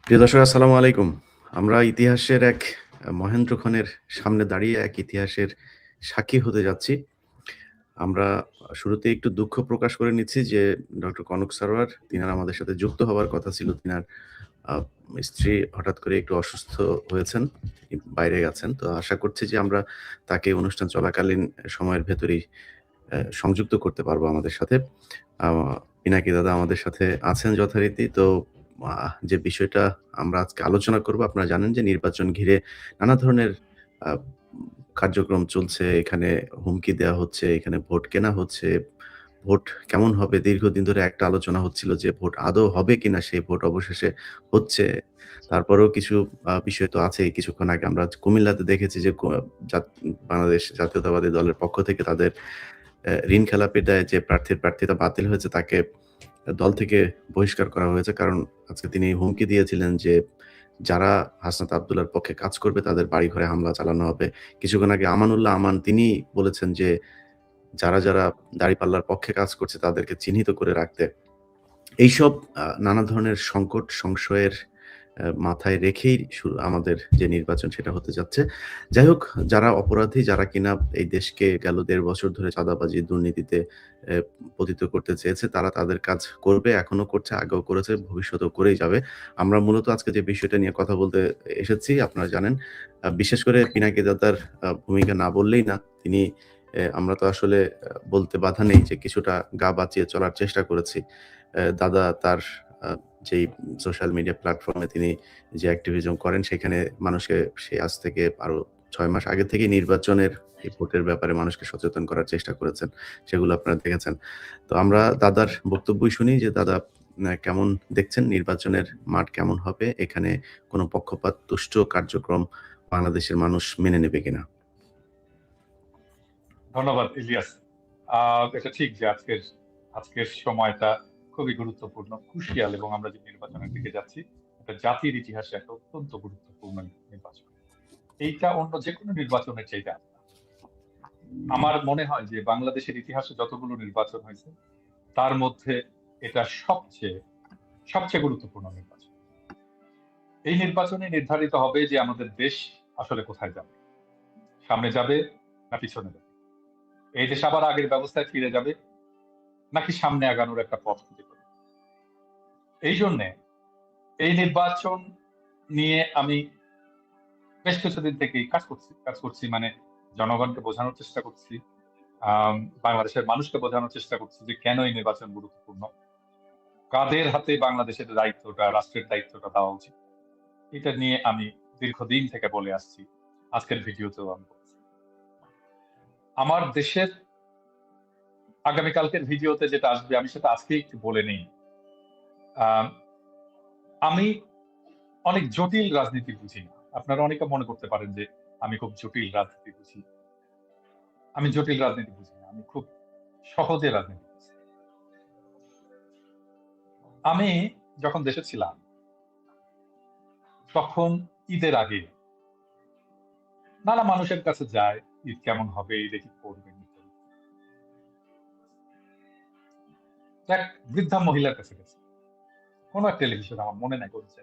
প্রিয় দর্শক আসসালামু আলাইকুম। আমরা ইতিহাসের এক মহেন্দ্রক্ষণের সামনে দাঁড়িয়ে এক ইতিহাসের সাক্ষী হতে যাচ্ছি। আমরা শুরুতেই একটু দুঃখ প্রকাশ করে নিচ্ছি যে ডক্টর কনক সারোয়ার তিনার আমাদের সাথে যুক্ত হওয়ার কথা ছিল। তিনার আ স্ত্রী হঠাৎ করে একটু অসুস্থ হয়েছেন, বাইরে গেছেন। তো আশা করছি যে আমরা তাকে অনুষ্ঠান চলাকালীন সময়ের ভেতরেই সংযুক্ত করতে পারবো আমাদের সাথে। আ পিনাকি দাদা আমাদের সাথে আছেন যথারীতি। তো যে বিষয়টা আমরা আজকে আলোচনা করব, আপনারা জানেন যে নির্বাচন ঘিরে নানা ধরনের আ কার্যক্রম চলছে। এখানে হুমকি দেয়া হচ্ছে, এখানে ভোট কেনা হচ্ছে। ভোট কেমন হবে? দীর্ঘদিন ধরে একটা আলোচনা হচ্ছিল যে ভোট আদৌ হবে কিনা? সেই ভোট অবশেষে হচ্ছে। তারপরেও কিছু বিষয় তো আছেই। কিছুক্ষণ আগে আমরা কুমিল্লাতে দেখেছি যে বাংলাদেশ জাতীয়তাবাদী দলের পক্ষ থেকে তাদের ঋণ খেলাপি দায়ে যে প্রার্থীর প্রার্থিতা বাতিল হয়েছে তাকে দল থেকে বহিষ্কার করা হয়েছে। কারণ আজকে তিনি হুমকি দিয়েছিলেন যে, যারা হাসনাত আব্দুল্লাহর পক্ষে কাজ করবে তাদের বাড়িঘরে হামলা চালানো হবে। কিছুক্ষণ আগে আমানুল্লাহ আমান তিনি বলেছেন যে, যারা দাঁড়িপাল্লার পক্ষে কাজ করছে তাদেরকে চিহ্নিত করে রাখতে। এইসব নানা ধরনের সংকট, সংশয়ের মাথায় রেখেই আমাদের যে নির্বাচন সেটা হতে যাচ্ছে। যাই হোক, যারা অপরাধী, যারা কিনা এই দেশকে গেল ১.৫ বছর ধরে চাঁদাবাজি, দুর্নীতিতে পতিত করতে চেয়েছে, তারা তাদের কাজ করবে, এখনো করছে, আগেও করেছে, ভবিষ্যতেও করেই যাবে। আমরা মূলত আজকে যে বিষয়টা নিয়ে কথা বলতে এসেছি, আপনারা জানেন, বিশেষ করে পিনাকি দাদার ভূমিকা না বললেই না। তিনি আমরা তো আসলে বলতে বাধা নেই যে কিছুটা গা বাঁচিয়ে চলার চেষ্টা করেছি। দাদা তার আ যেই সোশ্যাল মিডিয়া প্ল্যাটফর্মে তিনি যে অ্যাক্টিভিজম করেন সেখানে মানুষকে সে আজ থেকে আরো ৬ মাস আগে থেকেই নির্বাচনের এই ভোটের ব্যাপারে মানুষকে সচেতন করার চেষ্টা করেছেন। সেগুলো আপনারা দেখেছেন। তো আমরা দাদার বক্তব্যই শুনি যে দাদা কেমন দেখছেন নির্বাচনের মাঠ কেমন হবে? এখানে কোন পক্ষপাত দুষ্ট কার্যক্রম বাংলাদেশের মানুষ মেনে নেবে কিনা? ধন্যবাদ ইলিয়াস। এটা ঠিক যে আজকের সময়টা খুবই গুরুত্বপূর্ণ, ক্রুশিয়াল, এবং আমরা যে নির্বাচনের দিকে যাচ্ছি এটা জাতির ইতিহাসে একটা অত্যন্ত গুরুত্বপূর্ণ নির্বাচন। এইটা অন্য যে কোনো নির্বাচনের চাইতে আলাদা। আমার মনে হয় যে বাংলাদেশের ইতিহাসে যতগুলো নির্বাচন হয়েছে তার মধ্যে এটা সবচেয়ে সবচেয়ে গুরুত্বপূর্ণ নির্বাচন। এই নির্বাচনে নির্ধারিত হবে যে আমাদের দেশ আসলে কোথায় যাবে, সামনে যাবে না পিছনে যাবে, এই দেশ আবার আগের ব্যবস্থায় ফিরে যাবে নাকি সামনে আগানোর একটা পথ খুঁজে পাবে। এই জন্যে এই নির্বাচন নিয়ে আমি বেশ কিছুদিন থেকেই কাজ করছি মানে জনগণকে বোঝানোর চেষ্টা করছি, বাংলাদেশের মানুষকে বোঝানোর চেষ্টা করছি যে কেন এই নির্বাচন গুরুত্বপূর্ণ, কাদের হাতে বাংলাদেশের দায়িত্বটা, রাষ্ট্রের দায়িত্বটা দেওয়া উচিত। এটা নিয়ে আমি দীর্ঘদিন থেকে বলে আসছি, আজকের ভিডিওতেও আমি বলছি। আমার দেশের আগামীকালকের ভিডিওতে যেটা আসবে আমি সেটা আজকেই একটু বলে নেই। আমি অনেক জটিল রাজনীতি বুঝি না। আপনারা অনেকে মনে করতে পারেন যে আমি খুব জটিল রাজনীতি বুঝি। আমি জটিল রাজনীতি বুঝি না, আমি খুব সহজে রাজনীতি বুঝি। আমি যখন দেশে ছিলাম তখন ঈদের আগে নানা মানুষের কাছে যায়, ঈদ কেমন হবে, ঈদে কি করবেন। এক বৃদ্ধা মহিলার কাছে গেছে, কোন এক টেলিভিশন, আমার মনে নাই করেছে,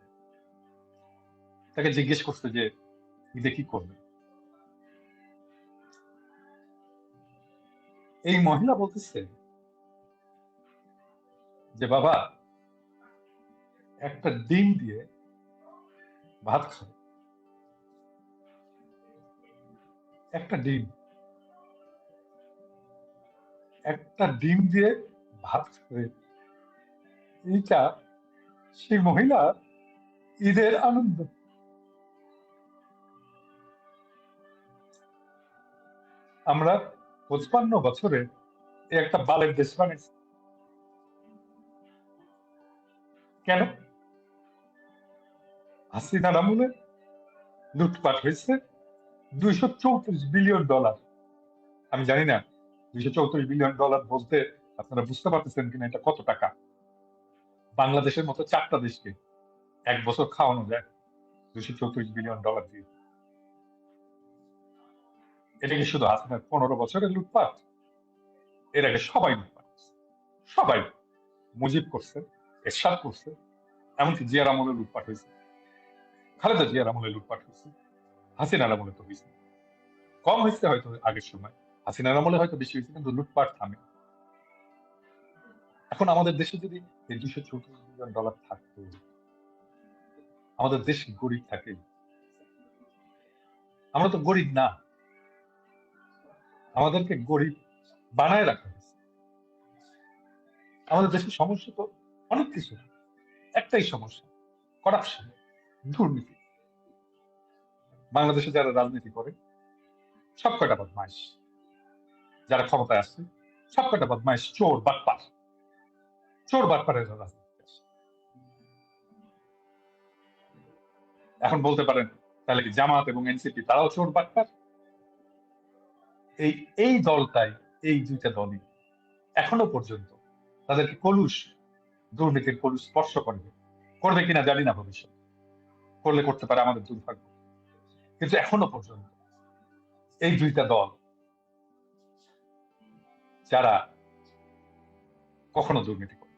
তাকে জিজ্ঞেস করছে যে ঈদে কি করবে। এই মহিলা বলতেছে যে বাবা, একটা ডিম দিয়ে ভাত খাবে, একটা ডিম, একটা ডিম দিয়ে ভাত খাবে। এইটা সেই মহিলা ঈদের আনন্দ। আমরা ৫৫ বছরে একটা বালের দেশ বানাইছি। কেন? হাসিনার আমলে লুটপাট হয়েছে $২৩৪ বিলিয়ন। আমি জানি না $২৩৪ বিলিয়ন বলতে আপনারা বুঝতে পারতেছেন কিনা এটা কত টাকা। বাংলাদেশের মতো ৪টা দেশকে ১ বছর খাওয়ানো যায় $২৩৪ বিলিয়ন দিয়ে। এটা কি শুধু হাসিনার ১৫ বছরের লুটপাট? এর আগে সবাই লুটপাট করছে, সবাই। মুজিব করছে, এরশাদ করছে, এমনকি জিয়ার আমলে লুটপাট হয়েছে। খালেদা জিয়ার আমলে লুটপাট হয়েছে, হাসিনার আমলে তো হয়েছে, কম হয়েছে হয়তো আগের সময়, হাসিনার আমলে হয়তো বেশি হয়েছে, কিন্তু লুটপাট থামে। এখন আমাদের দেশে যদি এই $234 বিলিয়ন থাকতো, আমাদের দেশ গরিব থাকে? আমরা তো গরিব না, আমাদেরকে গরিব বানায় রাখা হয়েছে। আমাদের দেশের সমস্যা তো অনেক কিছু, একটাই সমস্যা, করাপশন, দুর্নীতি। বাংলাদেশে যারা রাজনীতি করে সব কয়টা বদমাইশ, যারা ক্ষমতায় আসছে সব কয়টা বদমাইশ, চোর বাটপার, চোর বাটপারের রাজনীতি আসে। এখন বলতে পারেন তাহলে কি জামাত এবং এনসিপি তারাও চোর বাটপার? এই এই দলটাই, এই দুইটা দলই এখনো পর্যন্ত তাদেরকে কলুষ, দুর্নীতির কলুষ স্পর্শ করবে কিনা জানি না, ভবিষ্যৎ করলে করতে পারে, আমাদের দুর্ভাগ্য। কিন্তু এখনো পর্যন্ত এই দুইটা দল যারা কখনো দুর্নীতি করে,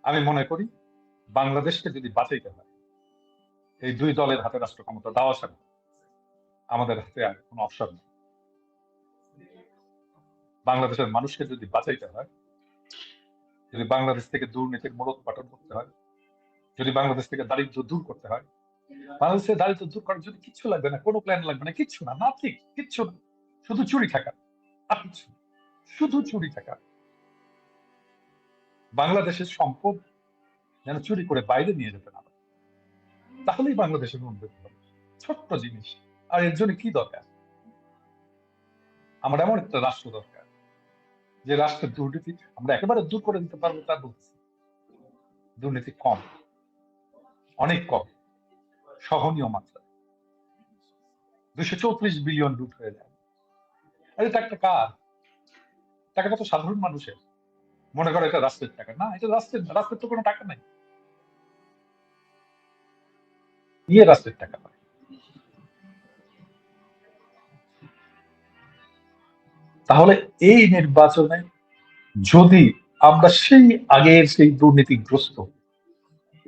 আমি মনে করি বাংলাদেশকে যদি বাঁচাইতে হয়, এই দুই দলের হাতে রাষ্ট্র ক্ষমতা দেওয়া ছাড়া আমাদের হাতে আর কোনো অপশন নেই। বাংলাদেশের মানুষকে যদি বাঁচাইতে হয়, যদি বাংলাদেশ থেকে দুর্নীতির মূলোৎপাটন করতে হয়, যদি বাংলাদেশ থেকে দারিদ্র দূর করতে হয়, বাংলাদেশের দারিদ্র দূর করার জন্য কিচ্ছু লাগবে না, কোনো প্ল্যান লাগবে না, কিচ্ছু না, নাথিং, কিচ্ছু না, শুধু চুরি থাকা, আর কিছু না, শুধু চুরি থাকা। বাংলাদেশের সম্পদ যেন চুরি করে বাইরে নিয়ে যেতে না পারে, তাহলেই বাংলাদেশের উন্নতি হবে। ছোট্ট জিনিস, আর এর জন্য কি দরকার? আমার এমন একটা রাষ্ট্র দরকার যে রাষ্ট্রের দুর্নীতি আমরা একেবারে দূর করে দিতে পারবো, তা বলছি। দুর্নীতি কম, অনেক কম, সহনীয় মাত্রা। 234 বিলিয়ন লুট হয়ে যায়, আর এটা একটা কার? টাকাটা তো সাধারণ মানুষের। মনে করো এটা রাষ্ট্রের টাকা না, এটা রাষ্ট্রের তো কোনো টাকা নাই, নিয়ে রাষ্ট্রের টাকা পায়। তাহলে এই নির্বাচনে যদি আমরা সেই আগের সেই দুর্নীতিগ্রস্ত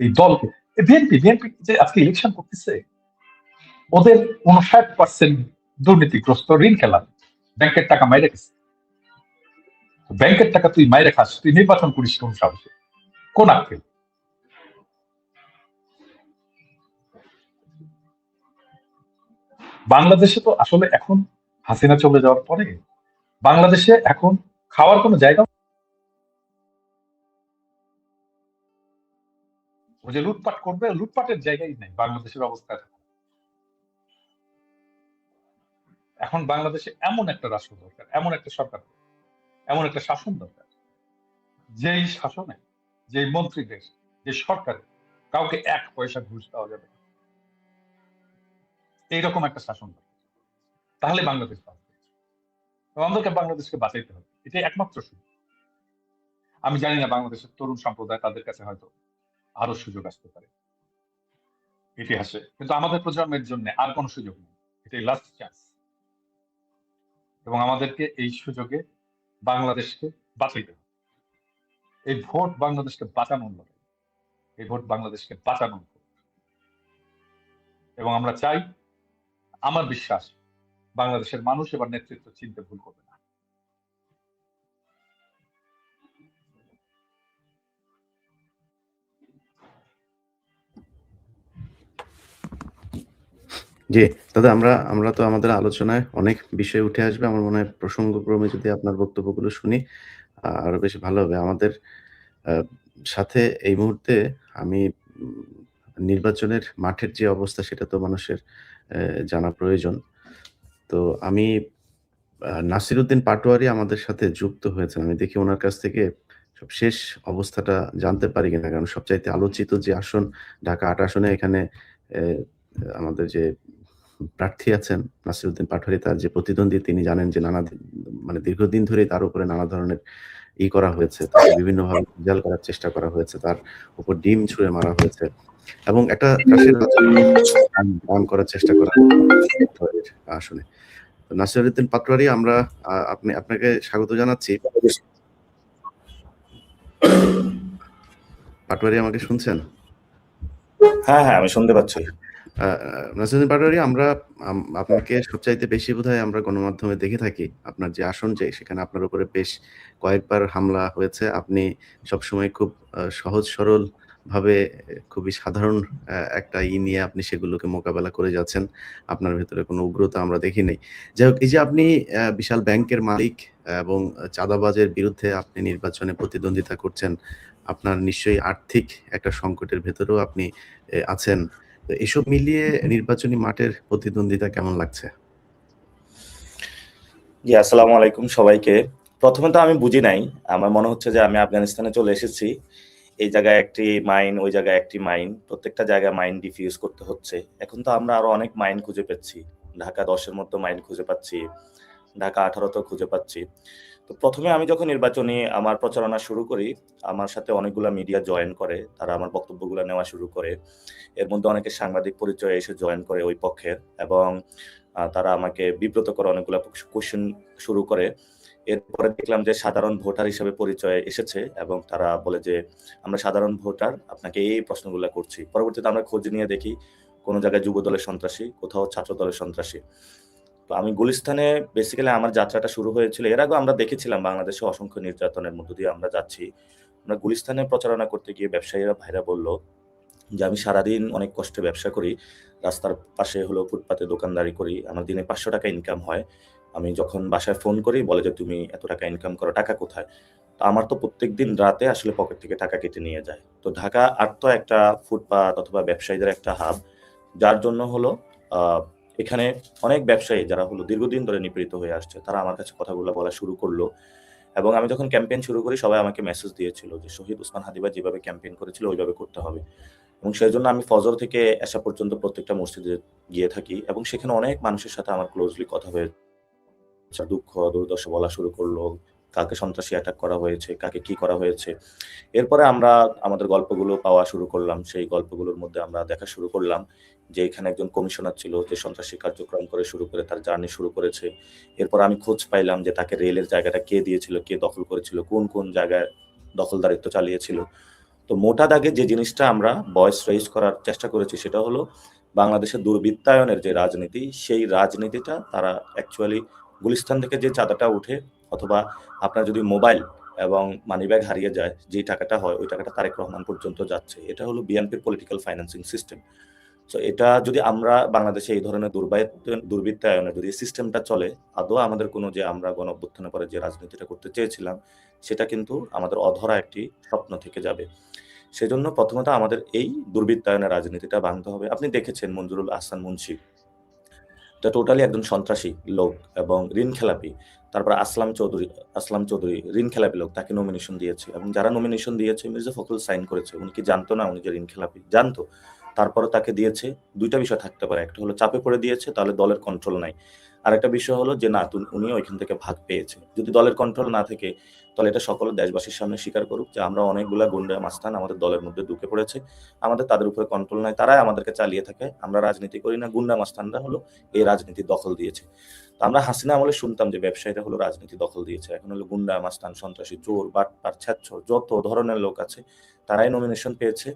এই দলকে, বিএনপি যে আজকে ইলেকশন করতেছে, ওদের 59% দুর্নীতিগ্রস্ত, ঋণ খেলা, ব্যাংকের টাকা মাইরে গেছে। ব্যাংকের টাকা তুই মাইরে খাস, তুই নির্বাচন করিস কোন সাহসে, কোন আক্কেল? বাংলাদেশে তো আসলে এখন হাসিনা চলে যাওয়ার পরে বাংলাদেশে এখন খাওয়ার কোনো জায়গা, ও যে লুটপাট করবে, লুটপাটের জায়গাই নাই বাংলাদেশের অবস্থা। এখন বাংলাদেশে এমন একটা রাষ্ট্র দরকার, এমন একটা সরকার, এমন একটা শাসন দরকার, যেই শাসনে, যে মন্ত্রীদের, যে সরকারে কাউকে 1 পয়সা ঘুষ দেওয়া যাবে না, এইরকম একটা শাসন দরকার। তাহলে বাংলাদেশ বাঁচবে। আমাদেরকে বাংলাদেশকে বাঁচাইতে হবে, এটাই একমাত্র সুযোগ। আমি জানি না বাংলাদেশের তরুণ সম্প্রদায়, তাদের কাছে হয়তো আরো সুযোগ আসতে পারে ইতিহাসে, কিন্তু আমাদের প্রজন্মের জন্য আর কোনো সুযোগ নেই, এটাই লাস্ট চান্স। এবং আমাদেরকে এই সুযোগে বাংলাদেশকে বাঁচাইতে হবে। এই ভোট বাংলাদেশকে বাঁচানোর লড়াই, এই ভোট বাংলাদেশকে বাঁচানোর ভোট। এবং আমরা চাই, আমার বিশ্বাস বাংলাদেশের মানুষ এবার নেতৃত্ব চিনতে ভুল করবে না। জি, দাদা, আমরা আমরা তো আমাদের আলোচনায় অনেক বিষয় উঠে আসবে। আমার মনে হয় প্রসঙ্গক্রমে যদি আপনার বক্তব্যগুলো শুনি আরো বেশি ভালো হবে। আমাদের আ সাথে এই মুহূর্তে আমি নির্বাচনের মাঠের যে অবস্থা সেটা তো মানুষের জানা প্রয়োজন। তো আমি নাসিরউদ্দিন পাটোয়ারি আমাদের সাথে যুক্ত হয়েছেন। আমি দেখি উনার কাছ থেকে সবশেষ অবস্থাটা জানতে পারি কিনা। কারণ সবচাইতে আলোচিত যে আসন, ঢাকা ৮ আসনে, এখানে অ্যা আমাদের যে প্রার্থী আছেন নাসিরউদ্দিন পাটোয়ারি, তার যে প্রতিদ্বন্দ্বী, তিনি জানেন যে মানে দীর্ঘদিন ধরেই তার উপরে নানা ধরনের করা হয়েছে। তাকে বিভিন্নভাবে ভেজাল করার চেষ্টা করা হয়েছে। তার উপর ডিম ছুঁড়ে মারা হয়েছে এবং একটা ত্রাসের দান করার চেষ্টা করা হয়েছে আসলে। নাসিরউদ্দিন পাটোয়ারি, আমরা আপনাকে স্বাগত জানাচ্ছি। পাটোয়ারি, আমাকে শুনছেন? হ্যাঁ, হ্যাঁ, আমি শুনতে পাচ্ছি। নাসিরুদ্দিন পাটোয়ারি, আমরা আপনাকে সবচাইতে বেশি বোধহয় আমরা গণমাধ্যমে দেখে থাকি। আপনার যে আসন সেখানে আপনার উপরে বেশ কয়েকবার হামলা হয়েছে। আপনি সবসময় খুব সহজ সরল ভাবে খুবই সাধারণ একটা নিয়ে আপনি সেগুলোকে মোকাবেলা করে যাচ্ছেন। আপনার ভেতরে কোনো উগ্রতা আমরা দেখি নাই। যাই হোক, এই যে আপনি বিশাল ব্যাংকের মালিক এবং চাঁদাবাজের বিরুদ্ধে আপনি নির্বাচনে প্রতিদ্বন্দ্বিতা করছেন। আপনার নিশ্চয়ই আর্থিক একটা সংকটের ভেতরেও আপনি আছেন। তো এসব মিলিয়ে নির্বাচনী মাঠের প্রতিদ্বন্দ্বিতা কেমন লাগছে? জি, আসসালামু আলাইকুম সবাইকে। প্রথমে তো আমি বুঝি নাই। আমার মনে হচ্ছে যে আমি আফগানিস্তানে চলে এসেছি। এই জায়গায় একটি মাইন, ওই জায়গায় একটি মাইন। প্রত্যেকটা জায়গায় মাইন ডিফিউজ করতে হচ্ছে। এখন তো আমরা আরো অনেক মাইন খুঁজে পাচ্ছি। ঢাকা 10 এর মতো মাইন খুঁজে পাচ্ছি। ঢাকা 18 তেও খুঁজে পাচ্ছি। তো প্রথমে আমি যখন নির্বাচনী আমার প্রচারণা শুরু করি, আমার সাথে অনেকগুলা মিডিয়া জয়েন করে। তারা আমার বক্তব্যগুলা নেওয়া শুরু করে। এর মধ্যে অনেকে সাংবাদিক পরিচয়ে এসে জয়েন করে ওই পক্ষের, এবং তারা আমাকে বিব্রত করে অনেকগুলা কোয়েশ্চেন শুরু করে। এরপরে দেখলাম যে সাধারণ ভোটার হিসেবে পরিচয়ে এসেছে, এবং তারা বলে যে আমরা সাধারণ ভোটার, আপনাকে এই প্রশ্নগুলা করছি। পরবর্তীতে আমরা খোঁজ নিয়ে দেখি কোনো জায়গায় যুব দলের সন্ত্রাসী, কোথাও ছাত্র দলের সন্ত্রাসী। তো আমি গুলিস্তানে বেসিক্যালি আমার যাত্রাটা শুরু হয়েছিল। এর আগেও আমরা দেখেছিলাম বাংলাদেশে অসংখ্য নির্যাতনের মধ্য দিয়ে আমরা যাচ্ছি। আমরা গুলিস্তানে প্রচারণা করতে গিয়ে ব্যবসায়ীরা ভাইরা বলল যে আমি সারাদিন অনেক কষ্টে ব্যবসা করি। রাস্তার পাশে হলো ফুটপাতে দোকানদারি করি। আমার দিনে ৳500 ইনকাম হয়। আমি যখন বাসায় ফোন করি বলে যে, "তুমি এত টাকা ইনকাম করো, টাকা কোথায়?" তো আমার তো প্রত্যেকদিন রাতে আসলে পকেট থেকে টাকা কেটে নিয়ে যায়। তো ঢাকা আর তো একটা ফুটপাত অথবা ব্যবসায়ীদের একটা হাব। যার জন্য হলো আ এখানে অনেক ব্যবসায়ী যারা হলো দীর্ঘদিন ধরে নিপীড়িত হয়ে আসছে, তারা আমার কাছে কথাগুলো বলা শুরু করল। এবং আমি যখন ক্যাম্পেইন শুরু করি সবাই আমাকে মেসেজ দিয়েছিল যে, "শহীদ ওসমান হাদি ভাই যেভাবে ক্যাম্পেইন করেছিল ওইভাবে করতে হবে।" এবং সেজন্য আমি ফজর থেকে এশা পর্যন্ত প্রত্যেকটা মসজিদে গিয়ে থাকি, এবং সেখানে অনেক মানুষের সাথে আমার ক্লোজলি কথা হয়েছে। দুঃখ দুর্দশা বলা শুরু করলো। কাকে সন্ত্রাসী অ্যাটাক করা হয়েছে, কাকে কি করা হয়েছে। এরপরে আমরা আমাদের গল্পগুলো পাওয়া শুরু করলাম। সেই গল্পগুলোর মধ্যে আমরা দেখা শুরু করলাম যে এখানে একজন কমিশনার ছিল যে সন্ত্রাসী কার্যক্রম করে শুরু করে তার জার্নি শুরু করেছে। এরপর আমি খোঁজ পাইলাম যে তাকে রেলের জায়গাটা কে দিয়েছিল, কে দখল করেছিল, কোন জায়গায় দখলদারিত্ব চালিয়েছিল। তো মোটা দাগে যে জিনিসটা আমরা ভয়েস রেইজ করার চেষ্টা করেছি সেটা হলো বাংলাদেশের দুর্বৃত্তায়নের যে রাজনীতি, সেই রাজনীতিটা তারা অ্যাকচুয়ালি গুলিস্তান থেকে যে চাঁদাটা উঠে, অথবা আপনার যদি মোবাইল এবং মানিব্যাগ হারিয়ে যায়, যেই টাকাটা হয় ওই টাকাটা তারেক রহমান পর্যন্ত যাচ্ছে। এটা হলো বিএনপির পলিটিক্যাল ফাইন্যান্সিং সিস্টেম। সো এটা যদি আমরা বাংলাদেশে এই ধরনের দুর্বৃত্তায়নের যদি সিস্টেমটা চলে, আদৌ আমাদের কোনো যে আমরা গণঅভ্যুত্থানের পরে যে রাজনীতিটা করতে চেয়েছিলাম, সেটা কিন্তু আমাদের অধরা একটি স্বপ্ন থেকে যাবে। সেজন্য প্রথমত আমাদের এই দুর্বৃত্তায়নের রাজনীতিটা ভাঙতে হবে। আপনি দেখেছেন মঞ্জুরুল আহসান মুন্সী, এটা টোটালি একজন সন্ত্রাসী লোক এবং ঋণ খেলাপি। তারপর আসলাম চৌধুরী ঋণ খেলাপি লোক, তাকে নমিনেশন দিয়েছে, এবং যারা নমিনেশন দিয়েছে মির্জা ফখরুল সাইন করেছে। উনি কি জানতো না উনি যে ঋণ খেলাপি? জানতো। তারপরেও তাকে দিয়েছে। ২ টা বিষয় থাকতে পারে। একটা হলো চাপে পড়ে দিয়েছে, তাহলে দলের কন্ট্রোল নাই। আরেকটা বিষয় হলো যে না, উনিও ওইখান থেকে ভাগ পেয়েছে। যদি দলের কন্ট্রোল না থাকে, তাহলে এটা সকল দেশবাসীর সামনে স্বীকার করুক যে আমরা অনেকগুলা গুন্ডা মাস্তান আমাদের দলের মধ্যে ঢুকে পড়েছে। আমাদের তাদের উপরে কন্ট্রোল নাই। তারাই আমাদেরকে চালিয়ে থাকে। আমরা রাজনীতি করি না। গুন্ডা মাস্তানরা হলো এই রাজনীতি দখল দিয়েছে। তো আমরা হাসিনা আমলে শুনতাম যে ব্যবসায়ীরা হলো রাজনীতি দখল দিয়েছে। এখন হলো গুন্ডা, মাস্তান, সন্ত্রাসী, চোর, বাটপার, ছ্যাচ্ছর যত ধরনের লোক আছে তারাই নমিনেশন পেয়েছে।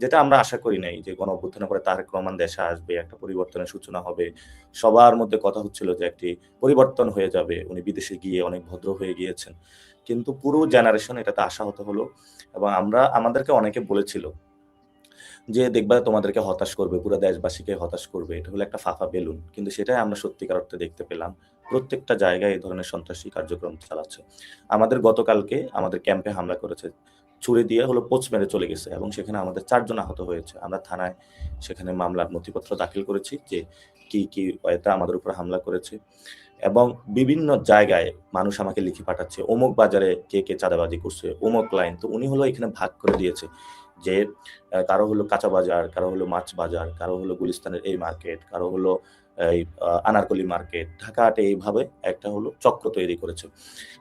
যেটা আমরা আশা করি নাই যে গণঅভ্যুত্থানের পরে তারেক রহমান দেশে আসবে, একটা পরিবর্তনের সূচনা হবে। সবার মধ্যে কথা হচ্ছিল যে একটি পরিবর্তন হয়ে যাবে। উনি বিদেশে গিয়ে অনেক ভদ্র হয়ে গিয়েছেন। কিন্তু পুরো জেনারেশন এটাতে আশাহত হলো, এবং আমাদেরকে অনেকে বলেছিল যে দেখবা তোমাদেরকে হতাশ করবে, পুরা দেশবাসীকে হতাশ করবে। এটা হলো একটা ফাঁপা বেলুন। কিন্তু সেটাই আমরা সত্যিকার অর্থে দেখতে পেলাম। প্রত্যেকটা জায়গায় এই ধরনের সন্ত্রাসী কার্যক্রম চালাচ্ছে। আমাদের গতকালকে আমাদের ক্যাম্পে হামলা করেছে। ছুরি দিয়ে হলো পোঁচ মেরে চলে গেছে, এবং সেখানে আমাদের ৪ জন আহত হয়েছে। আমরা থানায় সেখানে মামলার নথিপত্র দাখিল করেছি যে কি ওয়েতে আমাদের উপর হামলা করেছে, এবং বিভিন্ন জায়গায় মানুষ আমাকে লিখে পাঠাচ্ছে, অমুক বাজারে কে চাঁদাবাজি করছে, অমুক লাইন। তো উনি হলো এখানে ভাগ করে দিয়েছে যে কারো হলো কাঁচা বাজার, কারো হলো মাছ বাজার, কারো হলো গুলিস্তানের এই মার্কেট, কারো হলো এই আনারকলি মার্কেট। ঢাকা হাটে এইভাবে একটা হলো চক্র তৈরি করেছে,